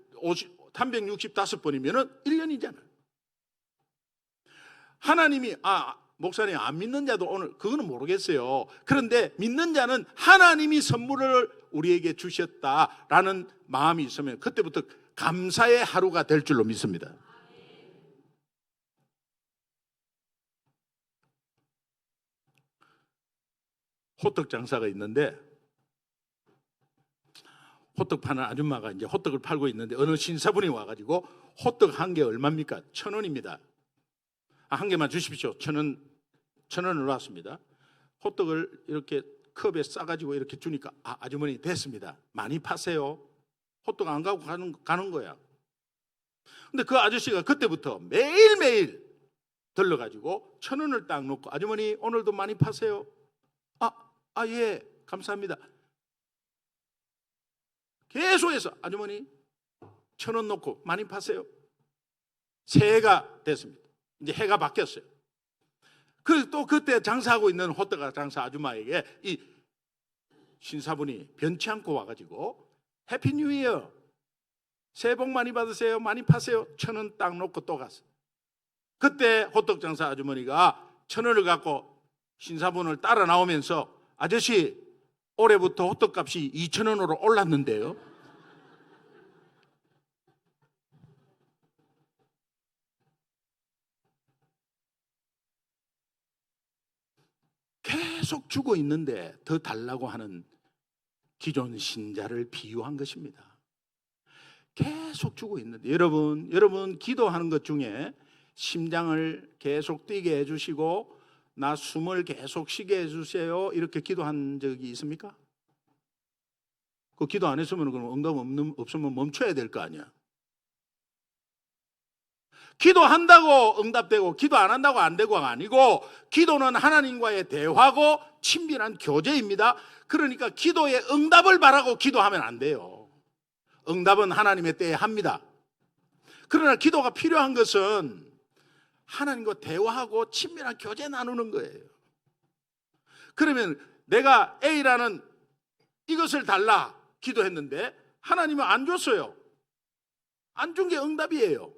365번이면 1년이잖아요. 하나님이 목사님 안 믿는 자도 오늘 그거는 모르겠어요. 그런데 믿는 자는 하나님이 선물을 우리에게 주셨다라는 마음이 있으면 그때부터 감사의 하루가 될 줄로 믿습니다. 호떡 장사가 있는데 호떡 파는 아줌마가 이제 호떡을 팔고 있는데 어느 신사분이 와가지고 호떡 한 개 얼마입니까? 1,000원입니다. 한 개만 주십시오. 1,000원을 놨습니다. 호떡을 이렇게 컵에 싸가지고 이렇게 주니까 아주머니 됐습니다. 많이 파세요. 호떡 안 가고 가는 거야. 근데 그 아저씨가 그때부터 매일매일 들러가지고 1,000원을 딱 놓고 아주머니 오늘도 많이 파세요. 예, 감사합니다. 계속해서 아주머니 1,000원 놓고 많이 파세요. 새해가 됐습니다. 이제 해가 바뀌었어요. 또 그때 장사하고 있는 호떡 장사 아줌마에게 이 신사분이 변치 않고 와가지고 해피 뉴 이어, 새해 복 많이 받으세요, 많이 파세요. 1,000원 딱 놓고 또 갔어요. 그때 호떡 장사 아주머니가 1,000원을 갖고 신사분을 따라 나오면서 아저씨 올해부터 호떡값이 2,000원으로 올랐는데요. 계속 주고 있는데 더 달라고 하는 기존 신자를 비유한 것입니다. 계속 주고 있는데, 여러분 기도하는 것 중에 심장을 계속 뛰게 해주시고 나 숨을 계속 쉬게 해주세요 이렇게 기도한 적이 있습니까? 그 기도 안 했으면 그럼 응답 없으면 멈춰야 될 거 아니야. 기도한다고 응답되고 기도 안 한다고 안 되고가 아니고, 기도는 하나님과의 대화고 친밀한 교제입니다. 그러니까 기도의 응답을 바라고 기도하면 안 돼요. 응답은 하나님의 때에 합니다. 그러나 기도가 필요한 것은 하나님과 대화하고 친밀한 교제 나누는 거예요. 그러면 내가 A라는 이것을 달라 기도했는데 하나님은 안 줬어요. 안 준 게 응답이에요.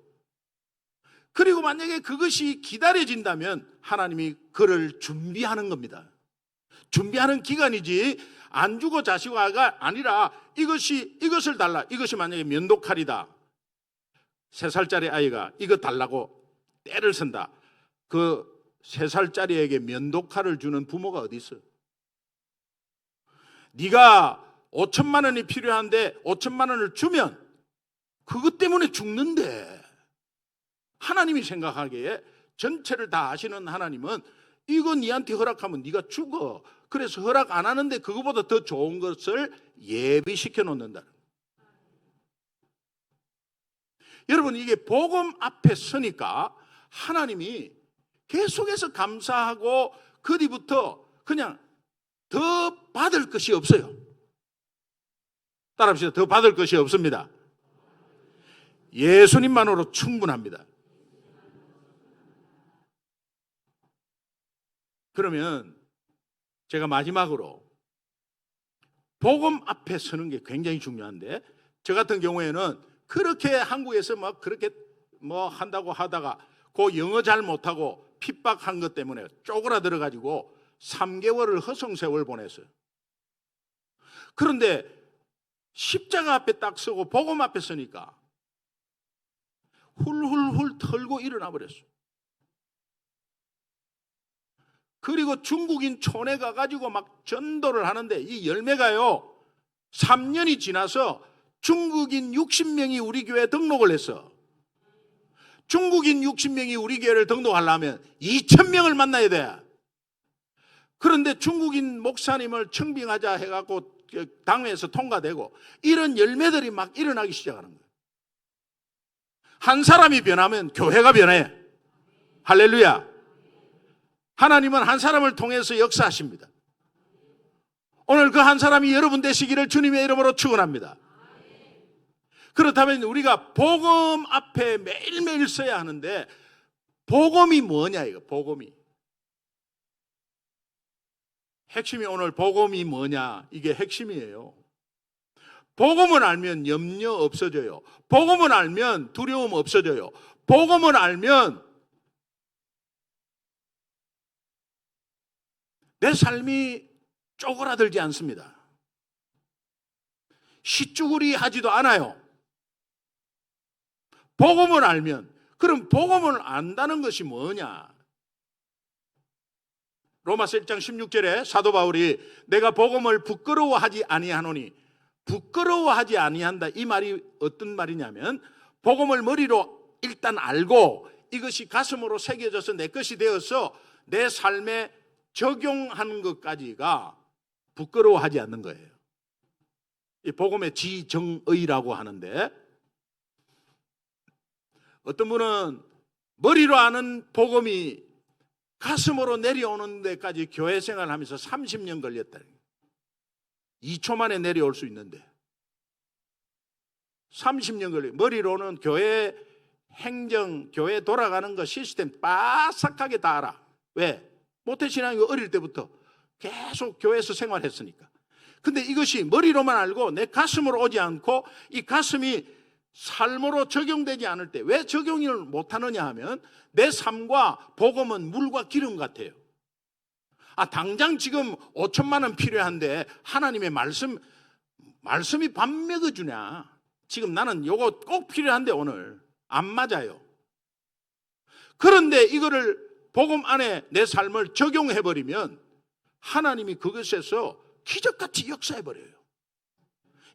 그리고 만약에 그것이 기다려진다면 하나님이 그를 준비하는 겁니다. 준비하는 기간이지, 안 주고 자시고가 아니라 이것을 달라. 이것이 만약에 면도칼이다. 3살짜리 아이가 이거 달라고 때를 쓴다. 그 3살짜리에게 면도칼을 주는 부모가 어디 있어요? 네가 5천만 원이 필요한데 5천만 원을 주면 그것 때문에 죽는데, 하나님이 생각하기에 전체를 다 아시는 하나님은 이거 네한테 허락하면 네가 죽어. 그래서 허락 안 하는데 그거보다 더 좋은 것을 예비시켜 놓는다. 여러분, 이게 복음 앞에 서니까 하나님이 계속해서 감사하고 그 뒤부터 그냥 더 받을 것이 없어요. 따라합시다. 더 받을 것이 없습니다. 예수님만으로 충분합니다. 그러면 제가 마지막으로 복음 앞에 서는 게 굉장히 중요한데, 저 같은 경우에는 그렇게 한국에서 막 그렇게 뭐 한다고 하다가 그 영어 잘 못하고 핍박한 것 때문에 쪼그라들어 가지고 3개월을 허송세월 보냈어요. 그런데 십자가 앞에 딱 서고 복음 앞에 서니까 훌훌훌 털고 일어나 버렸어요. 그리고 중국인 촌에 가가지고 막 전도를 하는데, 이 열매가요 3년이 지나서 중국인 60명이 우리 교회에 등록을 했어. 중국인 60명이 우리 교회를 등록하려면 2,000명을 만나야 돼. 그런데 중국인 목사님을 청빙하자 해갖고 당회에서 통과되고, 이런 열매들이 막 일어나기 시작하는 거예요. 한 사람이 변하면 교회가 변해. 할렐루야. 하나님은 한 사람을 통해서 역사하십니다. 오늘 그 한 사람이 여러분 되시기를 주님의 이름으로 축원합니다. 그렇다면 우리가 복음 앞에 매일매일 서야 하는데, 복음이 뭐냐 이거, 복음이. 핵심이 오늘 복음이 뭐냐, 이게 핵심이에요. 복음을 알면 염려 없어져요. 복음을 알면 두려움 없어져요. 복음을 알면 내 삶이 쪼그라들지 않습니다. 시쭈구리 하지도 않아요. 복음을 알면. 그럼 복음을 안다는 것이 뭐냐? 로마서 1장 16절에 사도 바울이 내가 복음을 부끄러워하지 아니하노니, 부끄러워하지 아니한다, 이 말이 어떤 말이냐면, 복음을 머리로 일단 알고 이것이 가슴으로 새겨져서 내 것이 되어서 내 삶에 적용하는 것까지가 부끄러워하지 않는 거예요. 이 복음의 지정의라고 하는데, 어떤 분은 머리로 아는 복음이 가슴으로 내려오는 데까지 교회 생활하면서 30년 걸렸다. 2초 만에 내려올 수 있는데 30년 걸려. 머리로는 교회 행정, 교회 돌아가는 거 시스템 빠삭하게 다 알아. 왜? 모태신앙이 어릴 때부터 계속 교회에서 생활했으니까. 근데 이것이 머리로만 알고 내 가슴으로 오지 않고 이 가슴이 삶으로 적용되지 않을 때, 왜 적용을 못하느냐 하면 내 삶과 복음은 물과 기름 같아요. 당장 지금 5천만 원 필요한데 하나님의 말씀이 밥 먹여주냐. 지금 나는 요거 꼭 필요한데 오늘 안 맞아요. 그런데 이거를 복음 안에 내 삶을 적용해버리면 하나님이 그것에서 기적같이 역사해버려요.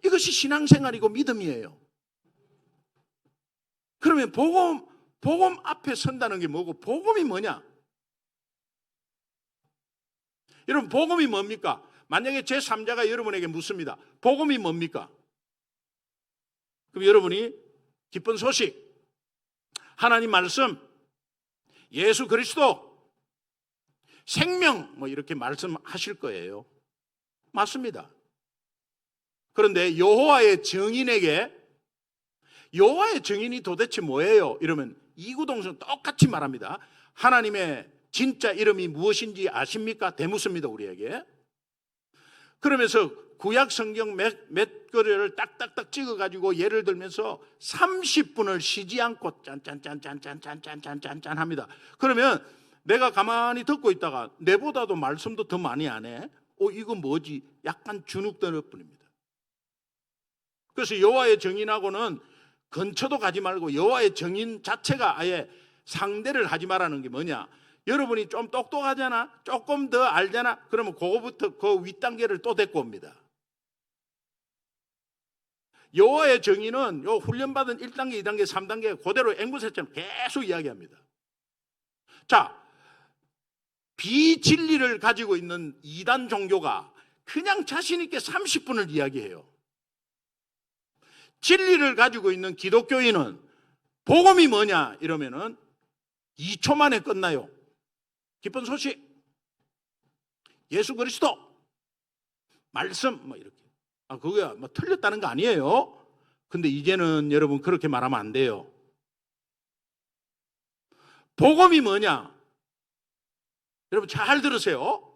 이것이 신앙생활이고 믿음이에요. 그러면 복음 앞에 선다는 게 뭐고, 복음이 뭐냐? 여러분, 복음이 뭡니까? 만약에 제3자가 여러분에게 묻습니다. 복음이 뭡니까? 그럼 여러분이 기쁜 소식, 하나님 말씀, 예수 그리스도, 생명, 뭐 이렇게 말씀하실 거예요. 맞습니다. 그런데 여호와의 증인에게, 여호와의 증인이 도대체 뭐예요? 이러면 이구동성 똑같이 말합니다. 하나님의 진짜 이름이 무엇인지 아십니까? 대묻습니다, 우리에게. 그러면서 구약 성경 몇 거를 딱딱딱 찍어가지고 예를 들면서 30분을 쉬지 않고 짠짠짠짠짠짠짠짠짠 합니다. 그러면 내가 가만히 듣고 있다가 내보다도 말씀도 더 많이 안 해? 이거 뭐지? 약간 주눅들 뿐입니다. 그래서 여호와의 증인하고는 근처도 가지 말고, 여호와의 증인 자체가 아예 상대를 하지 말라는 게 뭐냐? 여러분이 좀 똑똑하잖아, 조금 더 알잖아, 그러면 그거부터 그 윗단계를 또 데리고 옵니다. 여호와의 증인은 요 훈련받은 1단계, 2단계, 3단계 그대로 앵무새처럼 계속 이야기합니다. 자, 비진리를 가지고 있는 이단 종교가 그냥 자신 있게 30분을 이야기해요. 진리를 가지고 있는 기독교인은 복음이 뭐냐 이러면은 2초 만에 끝나요. 기쁜 소식, 예수 그리스도, 말씀, 뭐 이렇게. 그거야 뭐 틀렸다는 거 아니에요. 근데 이제는 여러분 그렇게 말하면 안 돼요. 복음이 뭐냐? 여러분 잘 들으세요.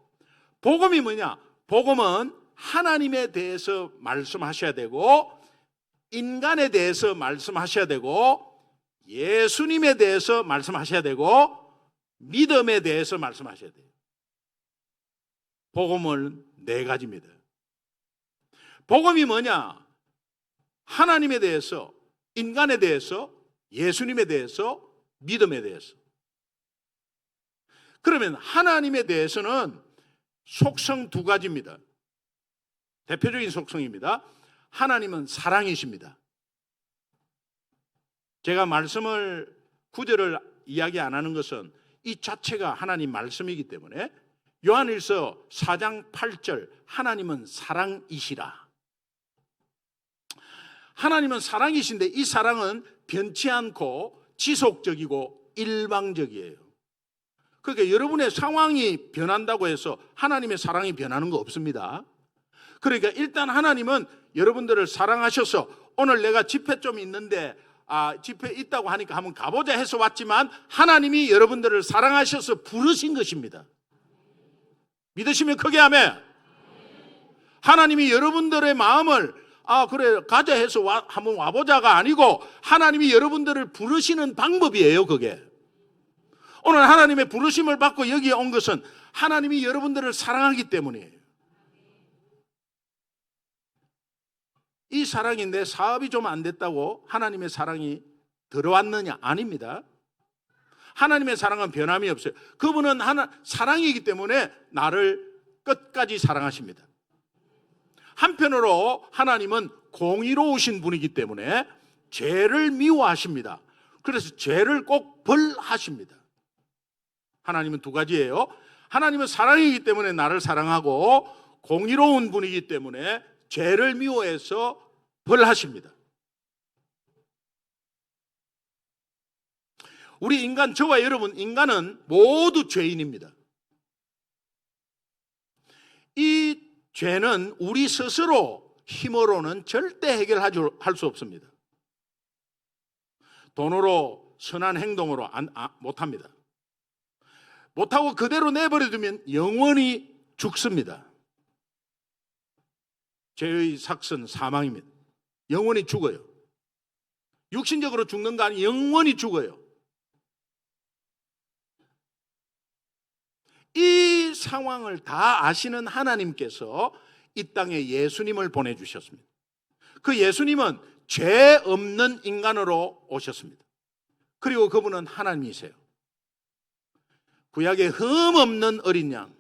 복음이 뭐냐? 복음은 하나님에 대해서 말씀하셔야 되고, 인간에 대해서 말씀하셔야 되고, 예수님에 대해서 말씀하셔야 되고, 믿음에 대해서 말씀하셔야 돼요. 복음은 4가지입니다. 복음이 뭐냐? 하나님에 대해서, 인간에 대해서, 예수님에 대해서, 믿음에 대해서. 그러면 하나님에 대해서는 속성 2가지입니다. 대표적인 속성입니다. 하나님은 사랑이십니다. 제가 말씀을, 구절을 이야기 안 하는 것은 이 자체가 하나님 말씀이기 때문에, 요한일서 4장 8절, 하나님은 사랑이시라. 하나님은 사랑이신데 이 사랑은 변치 않고 지속적이고 일방적이에요. 그러니까 여러분의 상황이 변한다고 해서 하나님의 사랑이 변하는 거 없습니다. 그러니까 일단 하나님은 여러분들을 사랑하셔서, 오늘 내가 집회 좀 있는데 집회 있다고 하니까 한번 가보자 해서 왔지만, 하나님이 여러분들을 사랑하셔서 부르신 것입니다. 믿으시면 크게 아멘. 하나님이 여러분들의 마음을 그래 가자 해서 한번 와보자가 아니고, 하나님이 여러분들을 부르시는 방법이에요. 그게 오늘 하나님의 부르심을 받고 여기에 온 것은 하나님이 여러분들을 사랑하기 때문이에요. 이 사랑이 내 사업이 좀 안 됐다고 하나님의 사랑이 들어왔느냐? 아닙니다. 하나님의 사랑은 변함이 없어요. 그분은 사랑이기 때문에 나를 끝까지 사랑하십니다. 한편으로 하나님은 공의로우신 분이기 때문에 죄를 미워하십니다. 그래서 죄를 꼭 벌하십니다. 하나님은 2가지예요. 하나님은 사랑이기 때문에 나를 사랑하고, 공의로운 분이기 때문에 죄를 미워해서 벌하십니다. 우리 인간, 저와 여러분 인간은 모두 죄인입니다. 이 죄는 우리 스스로 힘으로는 절대 해결할 수 없습니다. 돈으로, 선한 행동으로 못합니다. 못하고 그대로 내버려두면 영원히 죽습니다. 죄의 삭은 사망입니다. 영원히 죽어요. 육신적으로 죽는 거 아니고 영원히 죽어요. 이 상황을 다 아시는 하나님께서 이 땅에 예수님을 보내주셨습니다. 그 예수님은 죄 없는 인간으로 오셨습니다. 그리고 그분은 하나님이세요. 구약에 흠 없는 어린 양,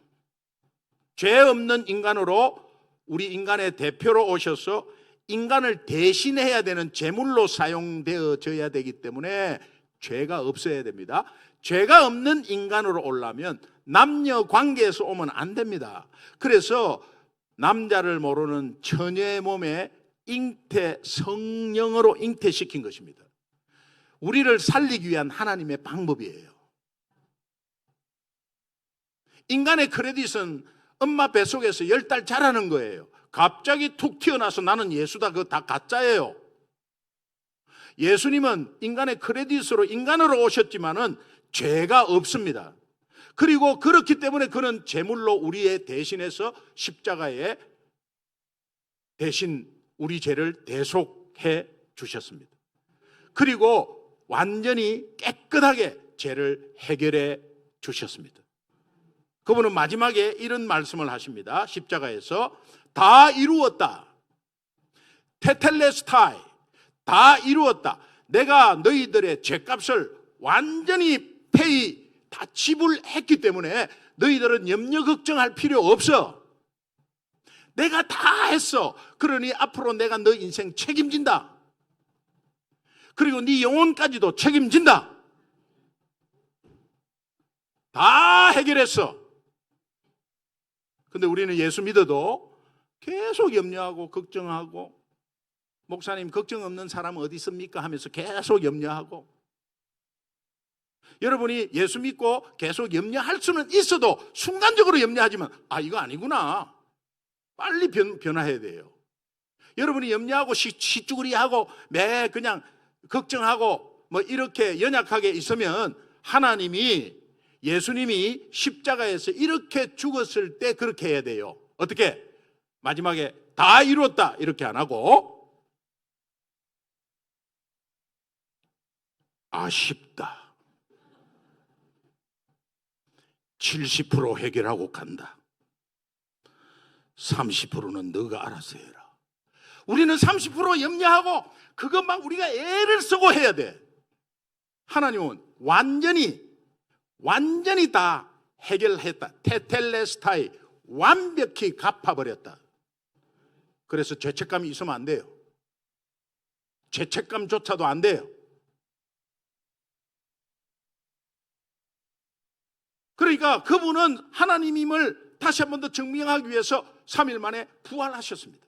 죄 없는 인간으로 우리 인간의 대표로 오셔서 인간을 대신해야 되는 제물로 사용되어져야 되기 때문에 죄가 없어야 됩니다. 죄가 없는 인간으로 오려면 남녀 관계에서 오면 안 됩니다. 그래서 남자를 모르는 처녀의 몸에 성령으로 잉태시킨 것입니다. 우리를 살리기 위한 하나님의 방법이에요. 인간의 크레딧은 엄마 뱃속에서 10달 자라는 거예요. 갑자기 툭 튀어나와서 나는 예수다, 그거 다 가짜예요. 예수님은 인간의 크레딧으로 인간으로 오셨지만은 죄가 없습니다. 그리고 그렇기 때문에 그는 제물로 우리의 대신해서 십자가에 대신 우리 죄를 대속해 주셨습니다. 그리고 완전히 깨끗하게 죄를 해결해 주셨습니다. 그분은 마지막에 이런 말씀을 하십니다. 십자가에서 다 이루었다. 테텔레스타이, 다 이루었다. 내가 너희들의 죄값을 완전히 다 지불했기 때문에 너희들은 염려 걱정할 필요 없어. 내가 다 했어. 그러니 앞으로 내가 너 인생 책임진다. 그리고 네 영혼까지도 책임진다. 다 해결했어. 근데 우리는 예수 믿어도 계속 염려하고 걱정하고, 목사님 걱정 없는 사람은 어디 있습니까? 하면서 계속 염려하고, 여러분이 예수 믿고 계속 염려할 수는 있어도 순간적으로 염려하지만 이거 아니구나, 빨리 변화해야 돼요. 여러분이 염려하고 시쭈구리하고 매 그냥 걱정하고 뭐 이렇게 연약하게 있으면 하나님이, 예수님이 십자가에서 이렇게 죽었을 때 그렇게 해야 돼요. 어떻게? 마지막에 다 이루었다 이렇게 안 하고 아쉽다, 70% 해결하고 간다, 30%는 너가 알아서 해라. 우리는 30% 염려하고 그것만 우리가 애를 쓰고 해야 돼. 하나님은 완전히 다 해결했다. 테텔레스타이, 완벽히 갚아버렸다. 그래서 죄책감이 있으면 안 돼요. 죄책감조차도 안 돼요. 그러니까 그분은 하나님임을 다시 한 번 더 증명하기 위해서 3일 만에 부활하셨습니다.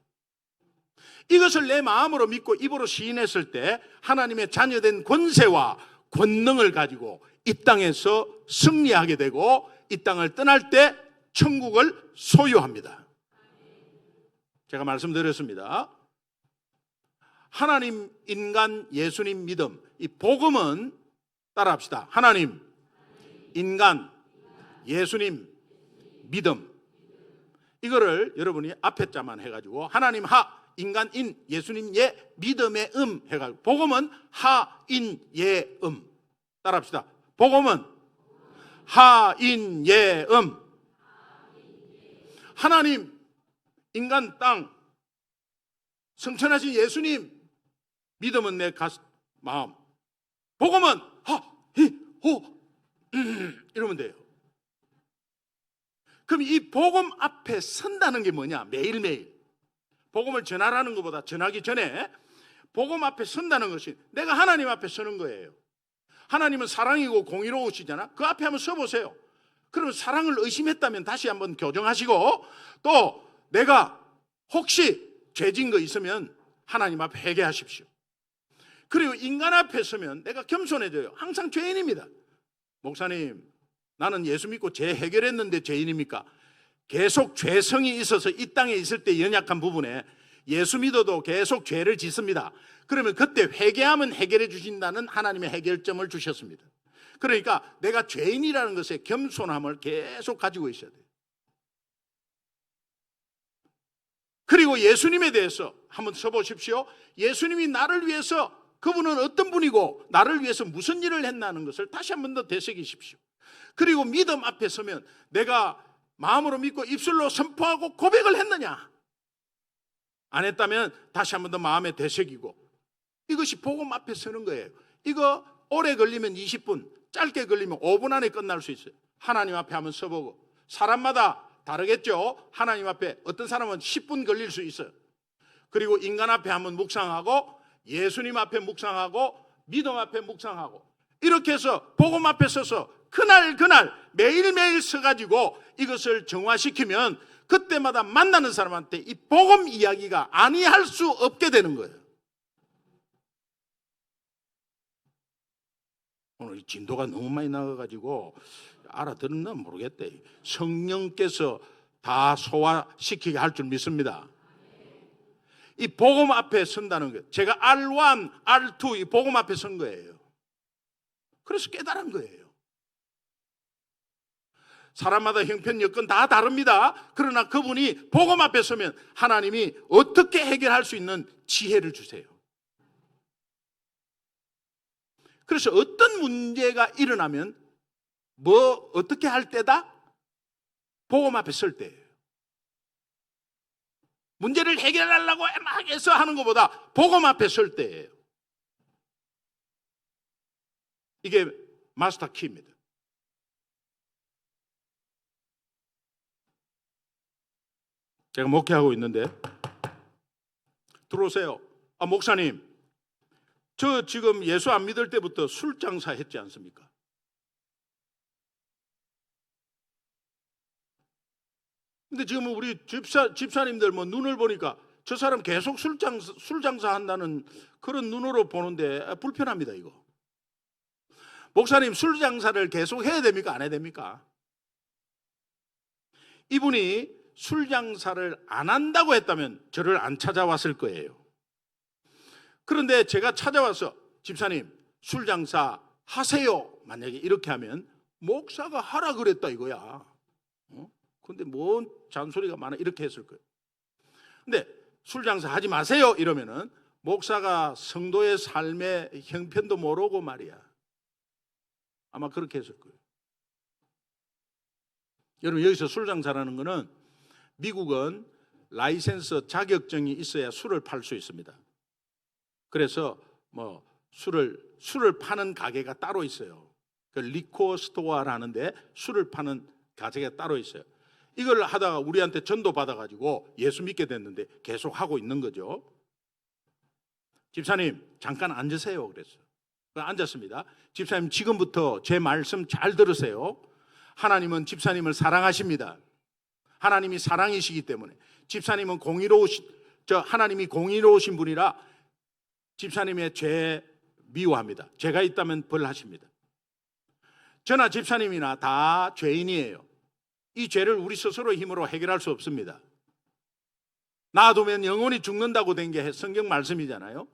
이것을 내 마음으로 믿고 입으로 시인했을 때 하나님의 자녀된 권세와 권능을 가지고 이 땅에서 승리하게 되고 이 땅을 떠날 때 천국을 소유합니다. 제가 말씀드렸습니다. 하나님, 인간, 예수님 믿음, 이 복음은 따라합시다. 하나님, 인간, 예수님 믿음. 이거를 여러분이 앞에 자만 해가지고 하나님 하, 인간 인, 예수님 예, 믿음의 해가지고 복음은 하, 인, 예, 따라합시다. 복음은 하, 인, 예, 하나님, 인간, 땅, 성천하신 예수님 믿음은 내 마음. 복음은 하, 히, 호, 이러면 돼요. 그럼 이 복음 앞에 선다는 게 뭐냐? 매일매일 복음을 전하라는 것보다 전하기 전에 복음 앞에 선다는 것이 내가 하나님 앞에 서는 거예요. 하나님은 사랑이고 공의로우시잖아. 그 앞에 한번 서보세요. 그러면 사랑을 의심했다면 다시 한번 교정하시고, 또 내가 혹시 죄진 거 있으면 하나님 앞에 회개하십시오. 그리고 인간 앞에 서면 내가 겸손해져요. 항상 죄인입니다. 목사님, 나는 예수 믿고 죄 해결했는데 죄인입니까? 계속 죄성이 있어서 이 땅에 있을 때 연약한 부분에 예수 믿어도 계속 죄를 짓습니다. 그러면 그때 회개하면 해결해 주신다는 하나님의 해결점을 주셨습니다. 그러니까 내가 죄인이라는 것에 겸손함을 계속 가지고 있어야 돼요. 그리고 예수님에 대해서 한번 써보십시오. 예수님이 나를 위해서, 그분은 어떤 분이고 나를 위해서 무슨 일을 했나는 것을 다시 한번 더 되새기십시오. 그리고 믿음 앞에 서면 내가 마음으로 믿고 입술로 선포하고 고백을 했느냐? 안 했다면 다시 한번 더 마음에 되새기고, 이것이 복음 앞에 서는 거예요. 이거 오래 걸리면 20분, 짧게 걸리면 5분 안에 끝날 수 있어요. 하나님 앞에 한번 서보고, 사람마다 다르겠죠. 하나님 앞에 어떤 사람은 10분 걸릴 수 있어요. 그리고 인간 앞에 한번 묵상하고 예수님 앞에 묵상하고 믿음 앞에 묵상하고 이렇게 해서 복음 앞에 서서 그날 매일매일 서가지고 이것을 정화시키면 그때마다 만나는 사람한테 이 복음 이야기가 아니할 수 없게 되는 거예요. 오늘 진도가 너무 많이 나가가지고 알아들었나 모르겠대. 성령께서 다 소화시키게 할 줄 믿습니다. 이 복음 앞에 선다는 거예요. 제가 R1, R2 이 복음 앞에 선 거예요. 그래서 깨달은 거예요. 사람마다 형편 여건 다 다릅니다. 그러나 그분이 복음 앞에 서면 하나님이 어떻게 해결할 수 있는 지혜를 주세요. 그래서 어떤 문제가 일어나면 어떻게 할 때다? 복음 앞에 설 때예요. 문제를 해결하려고 막 해서 하는 것보다 복음 앞에 설 때예요. 이게 마스터 키입니다. 제가 목회하고 있는데 들어오세요. 목사님, 저 지금 예수 안 믿을 때부터 술 장사 했지 않습니까? 근데 지금 우리 집사님들 눈을 보니까 저 사람 계속 술 장사 한다는 그런 눈으로 보는데 불편합니다. 이거 목사님 술 장사를 계속 해야 됩니까? 안 해야 됩니까? 이분이 술 장사를 안 한다고 했다면 저를 안 찾아왔을 거예요. 그런데 제가 찾아와서 집사님 술 장사 하세요 만약에 이렇게 하면 목사가 하라 그랬다 이거야. 근데 뭔 잔소리가 많아 이렇게 했을 거예요. 근데 술 장사 하지 마세요 이러면은 목사가 성도의 삶의 형편도 모르고 말이야. 아마 그렇게 했을 거예요. 여러분 여기서 술 장사라는 거는 미국은 라이센스 자격증이 있어야 술을 팔 수 있습니다. 그래서 술을 파는 가게가 따로 있어요. 그 리코어 스토어라는데 술을 파는 가게가 따로 있어요. 이걸 하다가 우리한테 전도 받아가지고 예수 믿게 됐는데 계속 하고 있는 거죠. 집사님 잠깐 앉으세요 그랬어요. 앉았습니다. 집사님 지금부터 제 말씀 잘 들으세요. 하나님은 집사님을 사랑하십니다. 하나님이 사랑이시기 때문에 집사님은 하나님이 공의로우신 분이라 집사님의 죄 미워합니다. 죄가 있다면 벌하십니다. 저나 집사님이나 다 죄인이에요. 이 죄를 우리 스스로의 힘으로 해결할 수 없습니다. 놔두면 영원히 죽는다고 된 게 성경 말씀이잖아요.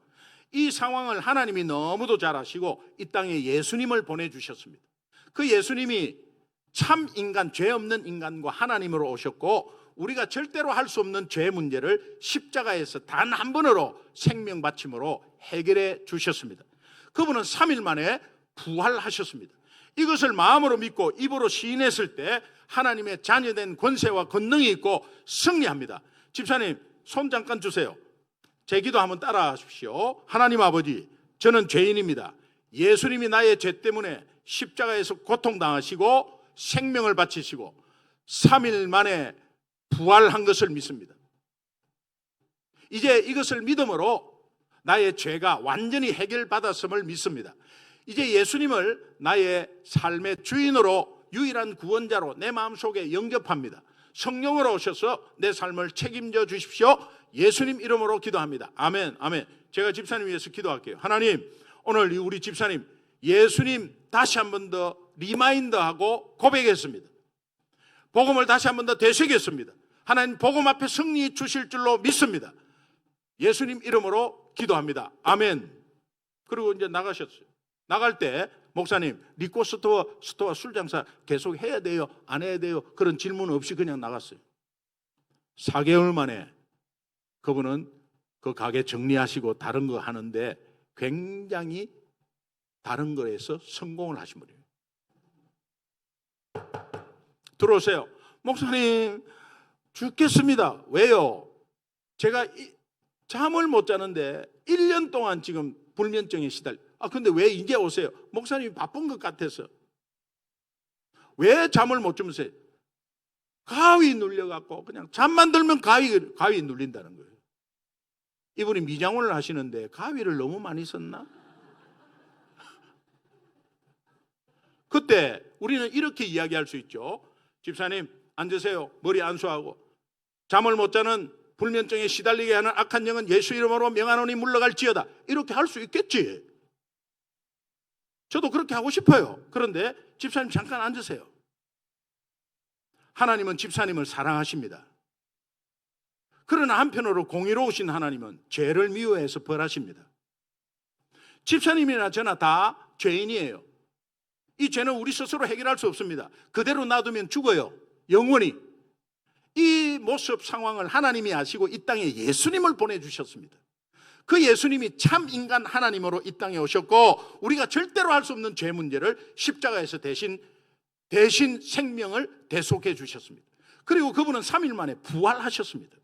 이 상황을 하나님이 너무도 잘 아시고 이 땅에 예수님을 보내주셨습니다. 그 예수님이 참 인간, 죄 없는 인간과 하나님으로 오셨고 우리가 절대로 할 수 없는 죄 문제를 십자가에서 단 한 번으로 생명 바침으로 해결해 주셨습니다. 그분은 3일 만에 부활하셨습니다. 이것을 마음으로 믿고 입으로 시인했을 때 하나님의 자녀된 권세와 권능이 있고 승리합니다. 집사님 손 잠깐 주세요. 제 기도 한번 따라 하십시오. 하나님 아버지, 저는 죄인입니다. 예수님이 나의 죄 때문에 십자가에서 고통당하시고 생명을 바치시고 3일 만에 부활한 것을 믿습니다. 이제 이것을 믿음으로 나의 죄가 완전히 해결받았음을 믿습니다. 이제 예수님을 나의 삶의 주인으로 유일한 구원자로 내 마음속에 영접합니다. 성령으로 오셔서 내 삶을 책임져 주십시오. 예수님 이름으로 기도합니다. 아멘, 아멘. 제가 집사님 위해서 기도할게요. 하나님, 오늘 우리 집사님 예수님 다시 한 번 더 리마인드하고 고백했습니다. 복음을 다시 한 번 더 되새겼습니다. 하나님 복음 앞에 승리 주실 줄로 믿습니다. 예수님 이름으로 기도합니다. 아멘. 그리고 이제 나가셨어요. 나갈 때 목사님 리코 스토어 술 장사 계속 해야 돼요? 안 해야 돼요? 그런 질문 없이 그냥 나갔어요. 4개월 만에 그분은 그 가게 정리하시고 다른 거 하는데 굉장히 다른 거에서 성공을 하신 분이에요. 들어오세요. 목사님 죽겠습니다. 왜요? 제가 잠을 못 자는데 1년 동안 지금 불면증에 근데 왜 이제 오세요? 목사님이 바쁜 것 같아서. 왜 잠을 못 주무세요? 가위 눌려갖고 그냥 잠만 들면 가위 눌린다는 거예요. 이분이 미장원을 하시는데 가위를 너무 많이 썼나? 그때 우리는 이렇게 이야기할 수 있죠. 집사님 앉으세요. 머리 안수하고 잠을 못 자는 불면증에 시달리게 하는 악한 영은 예수 이름으로 명하노니 물러갈지어다. 이렇게 할 수 있겠지. 저도 그렇게 하고 싶어요. 그런데 집사님 잠깐 앉으세요. 하나님은 집사님을 사랑하십니다. 그러나 한편으로 공의로우신 하나님은 죄를 미워해서 벌하십니다. 집사님이나 저나 다 죄인이에요. 이 죄는 우리 스스로 해결할 수 없습니다. 그대로 놔두면 죽어요. 영원히. 이 모습 상황을 하나님이 아시고 이 땅에 예수님을 보내주셨습니다. 그 예수님이 참 인간 하나님으로 이 땅에 오셨고 우리가 절대로 할 수 없는 죄 문제를 십자가에서 대신 생명을 대속해 주셨습니다. 그리고 그분은 3일 만에 부활하셨습니다.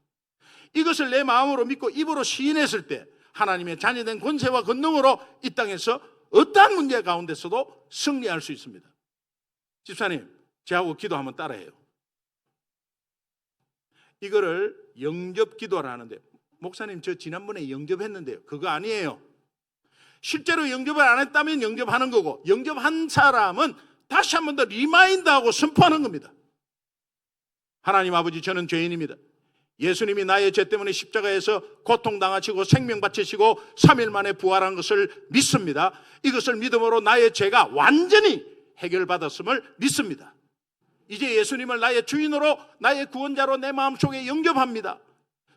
이것을 내 마음으로 믿고 입으로 시인했을 때 하나님의 자녀된 권세와 권능으로 이 땅에서 어떠한 문제 가운데서도 승리할 수 있습니다. 집사님, 저하고 기도 한번 따라해요. 이거를 영접기도를 하는데, 목사님 저 지난번에 영접했는데요. 그거 아니에요. 실제로 영접을 안 했다면 영접하는 거고, 영접한 사람은 다시 한 번 더 리마인드하고 선포하는 겁니다. 하나님 아버지, 저는 죄인입니다. 예수님이 나의 죄 때문에 십자가에서 고통당하시고 생명 바치시고 3일 만에 부활한 것을 믿습니다. 이것을 믿음으로 나의 죄가 완전히 해결받았음을 믿습니다. 이제 예수님을 나의 주인으로, 나의 구원자로 내 마음속에 영접합니다.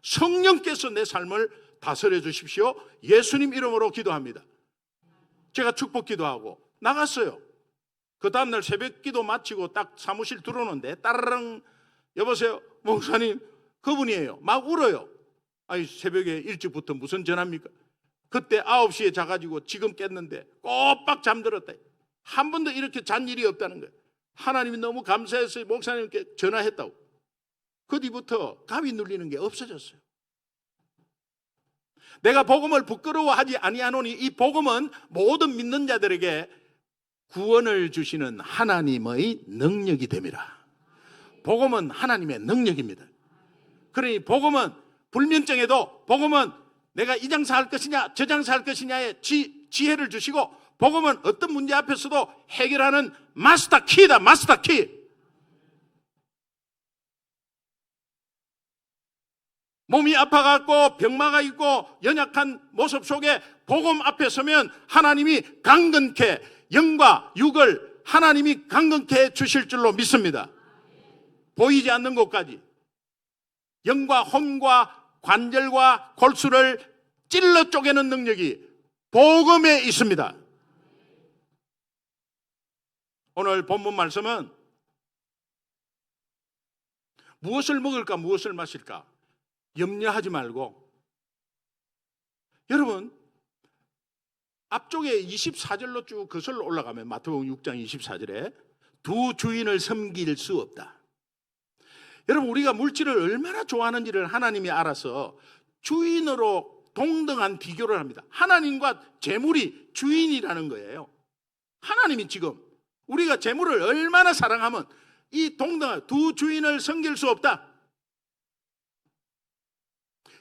성령께서 내 삶을 다스려 주십시오. 예수님 이름으로 기도합니다. 제가 축복 기도하고 나갔어요. 그 다음날 새벽 기도 마치고 딱 사무실 들어오는데 따르릉, 여보세요 목사님, 그분이에요. 막 울어요. 아니 새벽에 일찍부터 무슨 전화입니까? 그때 9시에 자가지고 지금 깼는데 꼬박 잠들었다. 한 번도 이렇게 잔 일이 없다는 거예요. 하나님이 너무 감사해서 목사님께 전화했다고. 그 뒤부터 가위 눌리는 게 없어졌어요. 내가 복음을 부끄러워하지 아니하노니 이 복음은 모든 믿는 자들에게 구원을 주시는 하나님의 능력이 됨이라. 복음은 하나님의 능력입니다. 그러니 복음은 불면증에도 복음은 내가 이 장사할 것이냐 저 장사할 것이냐에 지혜를 주시고 복음은 어떤 문제 앞에서도 해결하는 마스터 키다. 마스터 키. 몸이 아파갖고 병마가 있고 연약한 모습 속에 복음 앞에 서면 하나님이 강건케, 영과 육을 하나님이 강건케 주실 줄로 믿습니다. 보이지 않는 곳까지 영과 혼과 관절과 골수를 찔러 쪼개는 능력이 복음에 있습니다. 오늘 본문 말씀은 무엇을 먹을까 무엇을 마실까 염려하지 말고, 여러분 앞쪽에 24절로 쭉 거슬러 올라가면 마태복음 6장 24절에 두 주인을 섬길 수 없다. 여러분 우리가 물질을 얼마나 좋아하는지를 하나님이 알아서 주인으로 동등한 비교를 합니다. 하나님과 재물이 주인이라는 거예요. 하나님이 지금 우리가 재물을 얼마나 사랑하면 이 동등한 두 주인을 섬길 수 없다.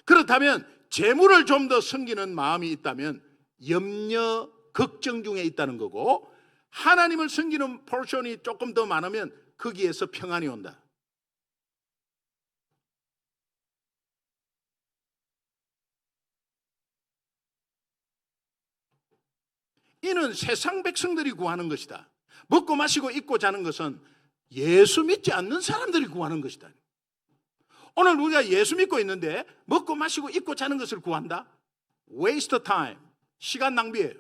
그렇다면 재물을 좀 더 섬기는 마음이 있다면 염려, 걱정 중에 있다는 거고, 하나님을 섬기는 포션이 조금 더 많으면 거기에서 평안이 온다. 이는 세상 백성들이 구하는 것이다. 먹고 마시고 입고 자는 것은 예수 믿지 않는 사람들이 구하는 것이다. 오늘 우리가 예수 믿고 있는데 먹고 마시고 입고 자는 것을 구한다? Waste time. 시간 낭비예요.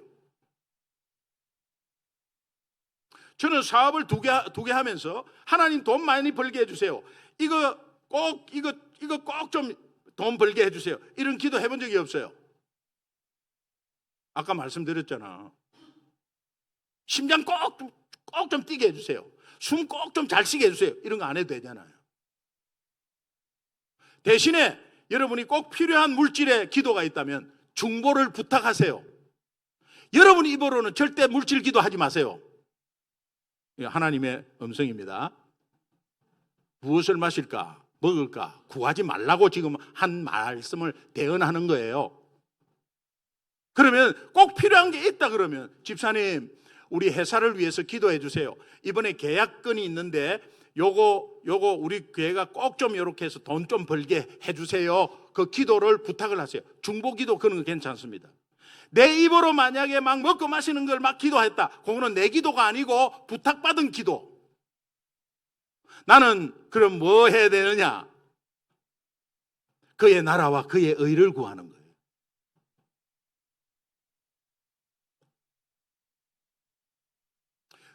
저는 사업을 두 개 하면서 하나님 돈 많이 벌게 해주세요. 이거 꼭 좀 돈 벌게 해주세요. 이런 기도 해본 적이 없어요. 아까 말씀드렸잖아. 심장 꼭 좀 뛰게 해주세요. 숨 꼭 좀 잘 쉬게 해주세요. 이런 거 안 해도 되잖아요. 대신에 여러분이 꼭 필요한 물질의 기도가 있다면 중보를 부탁하세요. 여러분이 입으로는 절대 물질 기도하지 마세요. 하나님의 음성입니다. 무엇을 마실까 먹을까 구하지 말라고 지금 한 말씀을 대언하는 거예요. 그러면 꼭 필요한 게 있다 그러면 집사님 우리 회사를 위해서 기도해 주세요. 이번에 계약건이 있는데 요거 우리 교회가 꼭 좀 이렇게 해서 돈 좀 벌게 해 주세요. 그 기도를 부탁을 하세요. 중보기도 그런 거 괜찮습니다. 내 입으로 만약에 막 먹고 마시는 걸 막 기도했다. 그거는 내 기도가 아니고 부탁받은 기도. 나는 그럼 뭐 해야 되느냐? 그의 나라와 그의 의를 구하는 거예요.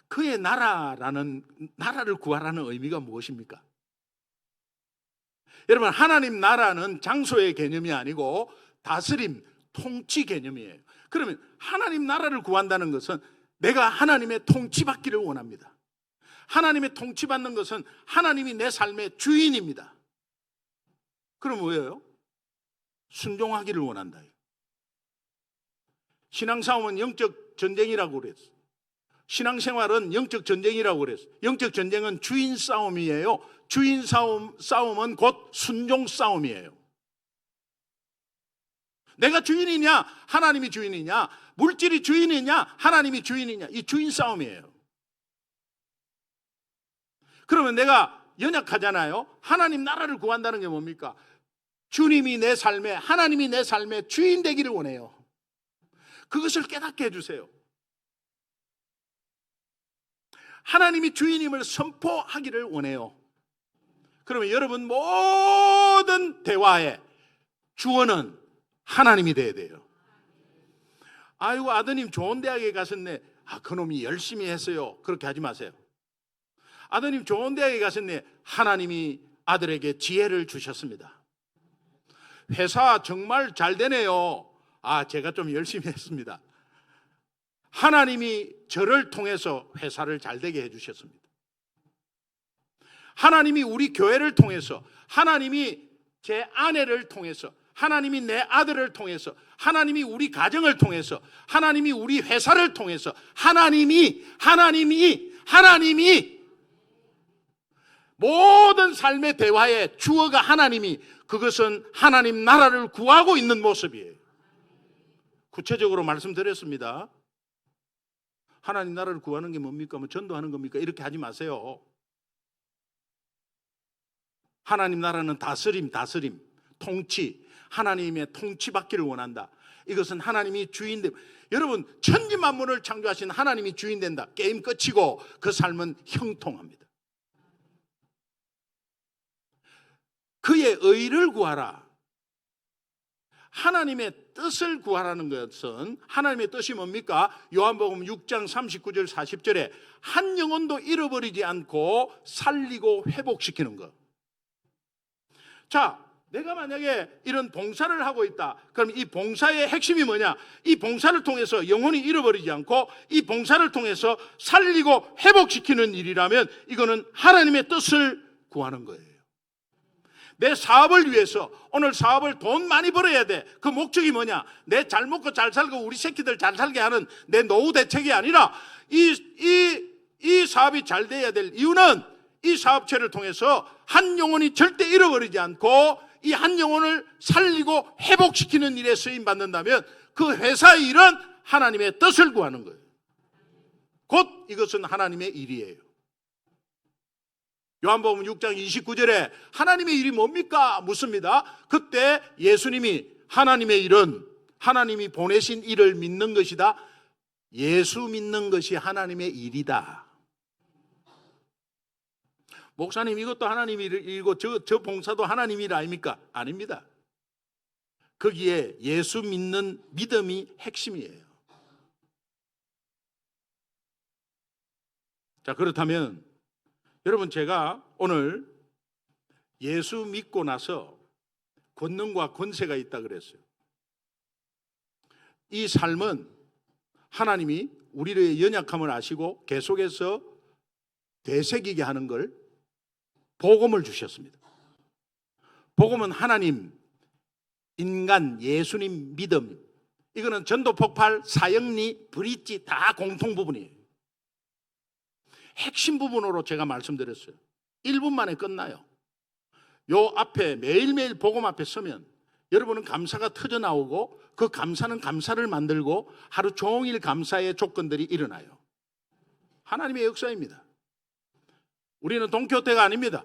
그의 나라를 구하라는 의미가 무엇입니까? 여러분, 하나님 나라는 장소의 개념이 아니고 다스림, 통치 개념이에요. 그러면 하나님 나라를 구한다는 것은 내가 하나님의 통치받기를 원합니다. 하나님의 통치받는 것은 하나님이 내 삶의 주인입니다. 그럼 뭐예요? 순종하기를 원한다. 신앙싸움은 영적 전쟁이라고 그랬어요. 신앙생활은 영적 전쟁이라고 그랬어요. 영적 전쟁은 주인 싸움이에요. 주인 싸움은 곧 순종 싸움이에요. 내가 주인이냐 하나님이 주인이냐, 물질이 주인이냐 하나님이 주인이냐, 이 주인 싸움이에요. 그러면 내가 연약하잖아요. 하나님 나라를 구한다는 게 뭡니까? 주님이 내 삶에, 하나님이 내 삶의 주인 되기를 원해요. 그것을 깨닫게 해주세요. 하나님이 주인임을 선포하기를 원해요. 그러면 여러분 모든 대화의 주어는 하나님이 돼야 돼요. 아이고 아드님 좋은 대학에 갔었네. 그놈이 열심히 했어요. 그렇게 하지 마세요. 아드님 좋은 대학에 갔었네. 하나님이 아들에게 지혜를 주셨습니다. 회사 정말 잘 되네요. 제가 좀 열심히 했습니다. 하나님이 저를 통해서 회사를 잘 되게 해주셨습니다. 하나님이 우리 교회를 통해서, 하나님이 제 아내를 통해서, 하나님이 내 아들을 통해서, 하나님이 우리 가정을 통해서, 하나님이 우리 회사를 통해서, 하나님이 모든 삶의 대화의 주어가 하나님이, 그것은 하나님 나라를 구하고 있는 모습이에요. 구체적으로 말씀드렸습니다. 하나님 나라를 구하는 게 뭡니까? 뭐 전도하는 겁니까? 이렇게 하지 마세요. 하나님 나라는 다스림, 통치, 하나님의 통치받기를 원한다. 이것은 하나님이 주인됨. 여러분 천지만물을 창조하신 하나님이 주인된다. 게임 끝이고 그 삶은 형통합니다. 그의 의를 구하라. 하나님의 뜻을 구하라는 것은, 하나님의 뜻이 뭡니까? 요한복음 6장 39절 40절에 한 영혼도 잃어버리지 않고 살리고 회복시키는 것. 자, 내가 만약에 이런 봉사를 하고 있다. 그럼 이 봉사의 핵심이 뭐냐? 이 봉사를 통해서 영혼이 잃어버리지 않고 이 봉사를 통해서 살리고 회복시키는 일이라면 이거는 하나님의 뜻을 구하는 거예요. 내 사업을 위해서, 오늘 사업을 돈 많이 벌어야 돼. 그 목적이 뭐냐? 내 잘 먹고 잘 살고 우리 새끼들 잘 살게 하는 내 노후 대책이 아니라 이 사업이 잘 돼야 될 이유는 이 사업체를 통해서 한 영혼이 절대 잃어버리지 않고 이 한 영혼을 살리고 회복시키는 일에 쓰임 받는다면 그 회사의 일은 하나님의 뜻을 구하는 거예요. 곧 이것은 하나님의 일이에요. 요한복음 6장 29절에 하나님의 일이 뭡니까? 묻습니다. 그때 예수님이 하나님의 일은 하나님이 보내신 일을 믿는 것이다. 예수 믿는 것이 하나님의 일이다. 목사님 이것도 하나님의 일이고 저 봉사도 하나님의 일 아닙니까? 아닙니다. 거기에 예수 믿는 믿음이 핵심이에요. 자, 그렇다면 여러분 제가 오늘 예수 믿고 나서 권능과 권세가 있다 그랬어요. 이 삶은 하나님이 우리의 연약함을 아시고 계속해서 되새기게 하는 걸 복음을 주셨습니다. 복음은 하나님, 인간, 예수님 믿음, 이거는 전도 폭발, 사형리, 브릿지 다 공통 부분이에요. 핵심 부분으로 제가 말씀드렸어요. 1분 만에 끝나요. 요 앞에 매일매일 복음 앞에 서면 여러분은 감사가 터져 나오고 그 감사는 감사를 만들고 하루 종일 감사의 조건들이 일어나요. 하나님의 역사입니다. 우리는 동교태가 아닙니다.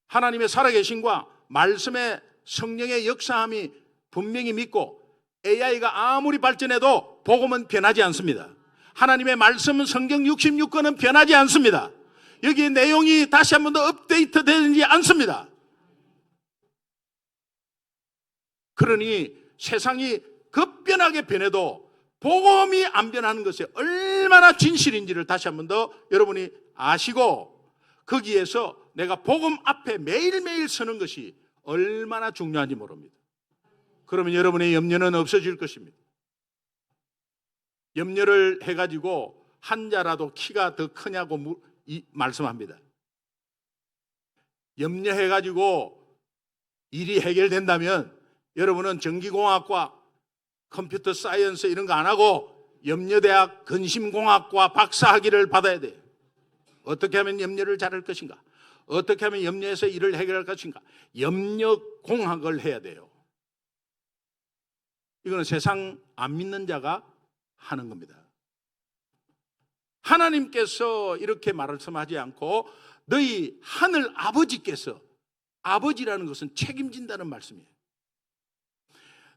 하나님의 살아계심과 말씀의 성령의 역사함이 분명히 믿고 AI가 아무리 발전해도 복음은 변하지 않습니다. 하나님의 말씀은 성경 66권은 변하지 않습니다. 여기에 내용이 다시 한 번 더 업데이트 되지 않습니다. 그러니 세상이 급변하게 변해도 복음이 안 변하는 것이 얼마나 진실인지를 다시 한 번 더 여러분이 아시고 거기에서 내가 복음 앞에 매일매일 서는 것이 얼마나 중요한지 모릅니다. 그러면 여러분의 염려는 없어질 것입니다. 염려를 해가지고 한 자라도 키가 더 크냐고 말씀합니다. 염려해가지고 일이 해결된다면 여러분은 전기공학과 컴퓨터 사이언스 이런 거 안 하고 염려대학 근심공학과 박사학위를 받아야 돼요. 어떻게 하면 염려를 잘할 것인가? 어떻게 하면 염려에서 일을 해결할 것인가? 염려공학을 해야 돼요. 이거는 세상 안 믿는 자가 하는 겁니다. 하나님께서 이렇게 말씀하지 않고 너희 하늘 아버지께서, 아버지라는 것은 책임진다는 말씀이에요.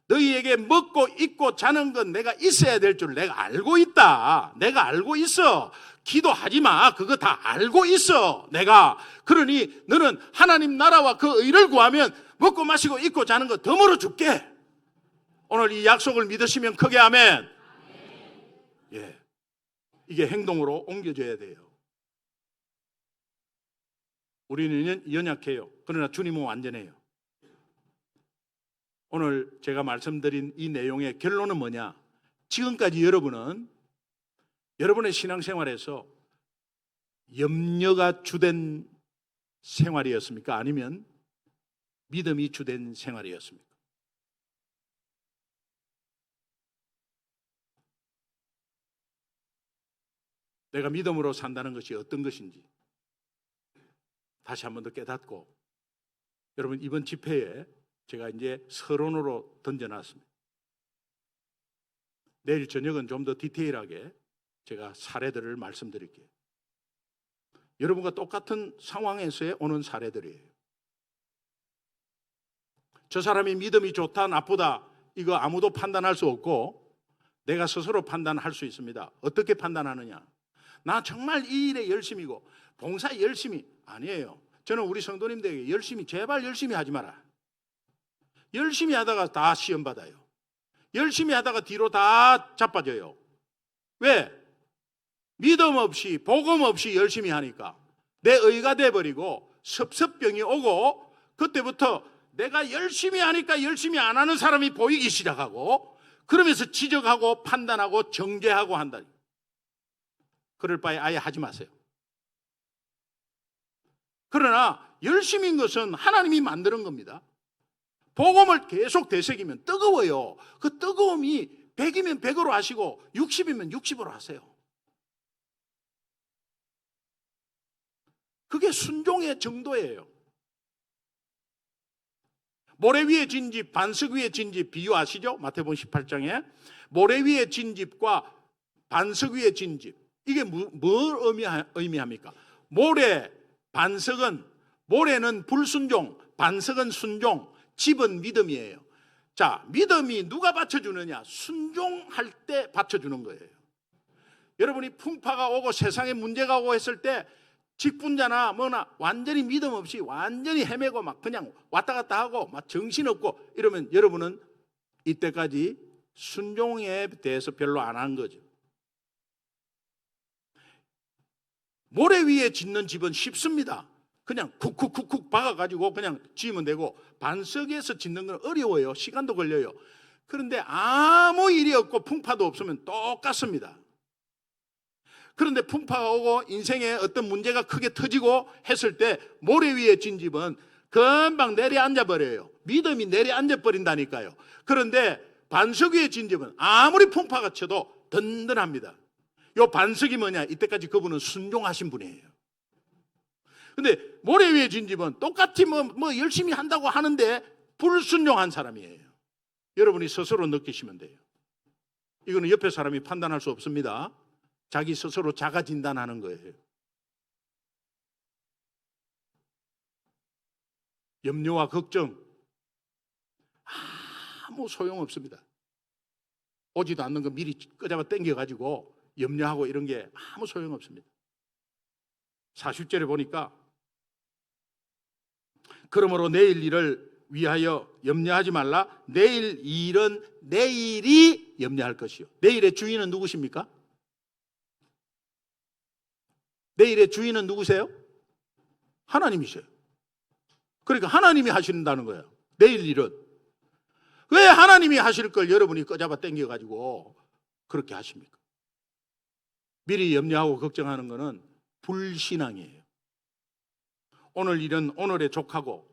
너희에게 먹고 입고 자는 건 내가 있어야 될 줄 내가 알고 있다. 내가 알고 있어. 기도하지 마. 그거 다 알고 있어. 내가. 그러니 너는 하나님 나라와 그 의를 구하면 먹고 마시고 입고 자는 거 더 멀어 줄게. 오늘 이 약속을 믿으시면 크게 아멘. 예, 이게 행동으로 옮겨져야 돼요. 우리는 연약해요. 그러나 주님은 완전해요. 오늘 제가 말씀드린 이 내용의 결론은 뭐냐? 지금까지 여러분은 여러분의 신앙생활에서 염려가 주된 생활이었습니까? 아니면 믿음이 주된 생활이었습니까? 내가 믿음으로 산다는 것이 어떤 것인지 다시 한 번 더 깨닫고, 여러분 이번 집회에 제가 이제 서론으로 던져놨습니다. 내일 저녁은 좀 더 디테일하게 제가 사례들을 말씀드릴게요. 여러분과 똑같은 상황에서 오는 사례들이에요. 저 사람이 믿음이 좋다 나쁘다 이거 아무도 판단할 수 없고 내가 스스로 판단할 수 있습니다. 어떻게 판단하느냐? 나 정말 이 일에 열심이고 봉사 열심히, 아니에요. 저는 우리 성도님들에게 열심히, 제발 열심히 하지 마라. 열심히 하다가 다 시험 받아요. 열심히 하다가 뒤로 다 자빠져요. 왜? 믿음 없이 복음 없이 열심히 하니까 내 의가 돼버리고 섭섭병이 오고, 그때부터 내가 열심히 하니까 열심히 안 하는 사람이 보이기 시작하고, 그러면서 지적하고 판단하고 정죄하고 한다. 그럴 바에 아예 하지 마세요. 그러나 열심인 것은 하나님이 만드는 겁니다. 복음을 계속 되새기면 뜨거워요. 그 뜨거움이 100이면 100으로 하시고 60이면 60으로 하세요. 그게 순종의 정도예요. 모래 위에 진 집, 반석 위에 진 집 비유 아시죠? 마태복음 18장에 모래 위에 진 집과 반석 위에 진 집, 이게 뭘 의미합니까? 모래, 반석은, 모래는 불순종, 반석은 순종, 집은 믿음이에요. 자, 믿음이 누가 받쳐주느냐? 순종할 때 받쳐주는 거예요. 여러분이 풍파가 오고 세상에 문제가 오고 했을 때 직분자나 뭐나 완전히 믿음 없이 완전히 헤매고 막 그냥 왔다 갔다 하고 막 정신없고 이러면 여러분은 이때까지 순종에 대해서 별로 안 한 거죠. 모래 위에 짓는 집은 쉽습니다. 그냥 쿡쿡쿡쿡 박아가지고 그냥 지으면 되고, 반석에서 짓는 건 어려워요. 시간도 걸려요. 그런데 아무 일이 없고 풍파도 없으면 똑같습니다. 그런데 풍파가 오고 인생에 어떤 문제가 크게 터지고 했을 때 모래 위에 진 집은 금방 내려앉아 버려요. 믿음이 내려앉아 버린다니까요. 그런데 반석 위에 진 집은 아무리 풍파가 쳐도 든든합니다. 요 반석이 뭐냐? 이때까지 그분은 순종하신 분이에요. 근데 모래 위에 진 집은 똑같이 뭐 열심히 한다고 하는데 불순종한 사람이에요. 여러분이 스스로 느끼시면 돼요. 이거는 옆에 사람이 판단할 수 없습니다. 자기 스스로 자가 진단하는 거예요. 염려와 걱정 아무 소용없습니다. 오지도 않는 거 미리 끄잡아 당겨가지고 염려하고 이런 게 아무 소용없습니다. 40절에 보니까 그러므로 내일 일을 위하여 염려하지 말라. 내일 일은 내일이 염려할 것이요. 내일의 주인은 누구십니까? 내일의 주인은 누구세요? 하나님이세요. 그러니까 하나님이 하신다는 거예요. 내일 일은. 왜 하나님이 하실 걸 여러분이 꺼잡아 당겨가지고 그렇게 하십니까? 미리 염려하고 걱정하는 것은 불신앙이에요. 오늘 일은 오늘에 족하고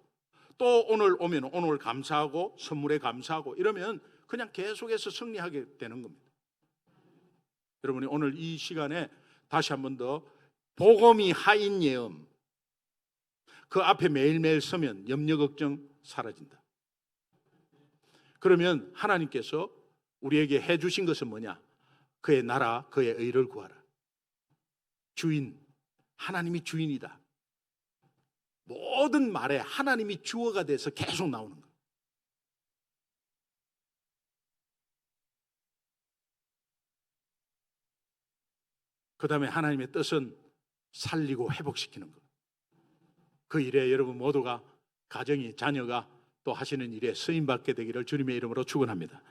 또 오늘 오면 오늘 감사하고 선물에 감사하고 이러면 그냥 계속해서 승리하게 되는 겁니다. 여러분이 오늘 이 시간에 다시 한 번 더 복음이 하인 예언, 그 앞에 매일매일 서면 염려 걱정 사라진다. 그러면 하나님께서 우리에게 해주신 것은 뭐냐? 그의 나라, 그의 의를 구하라. 주인, 하나님이 주인이다. 모든 말에 하나님이 주어가 돼서 계속 나오는 거예요. 그 다음에 하나님의 뜻은 살리고 회복시키는 것. 그 일에 여러분 모두가 가정이, 자녀가 또 하시는 일에 쓰임받게 되기를 주님의 이름으로 축원합니다.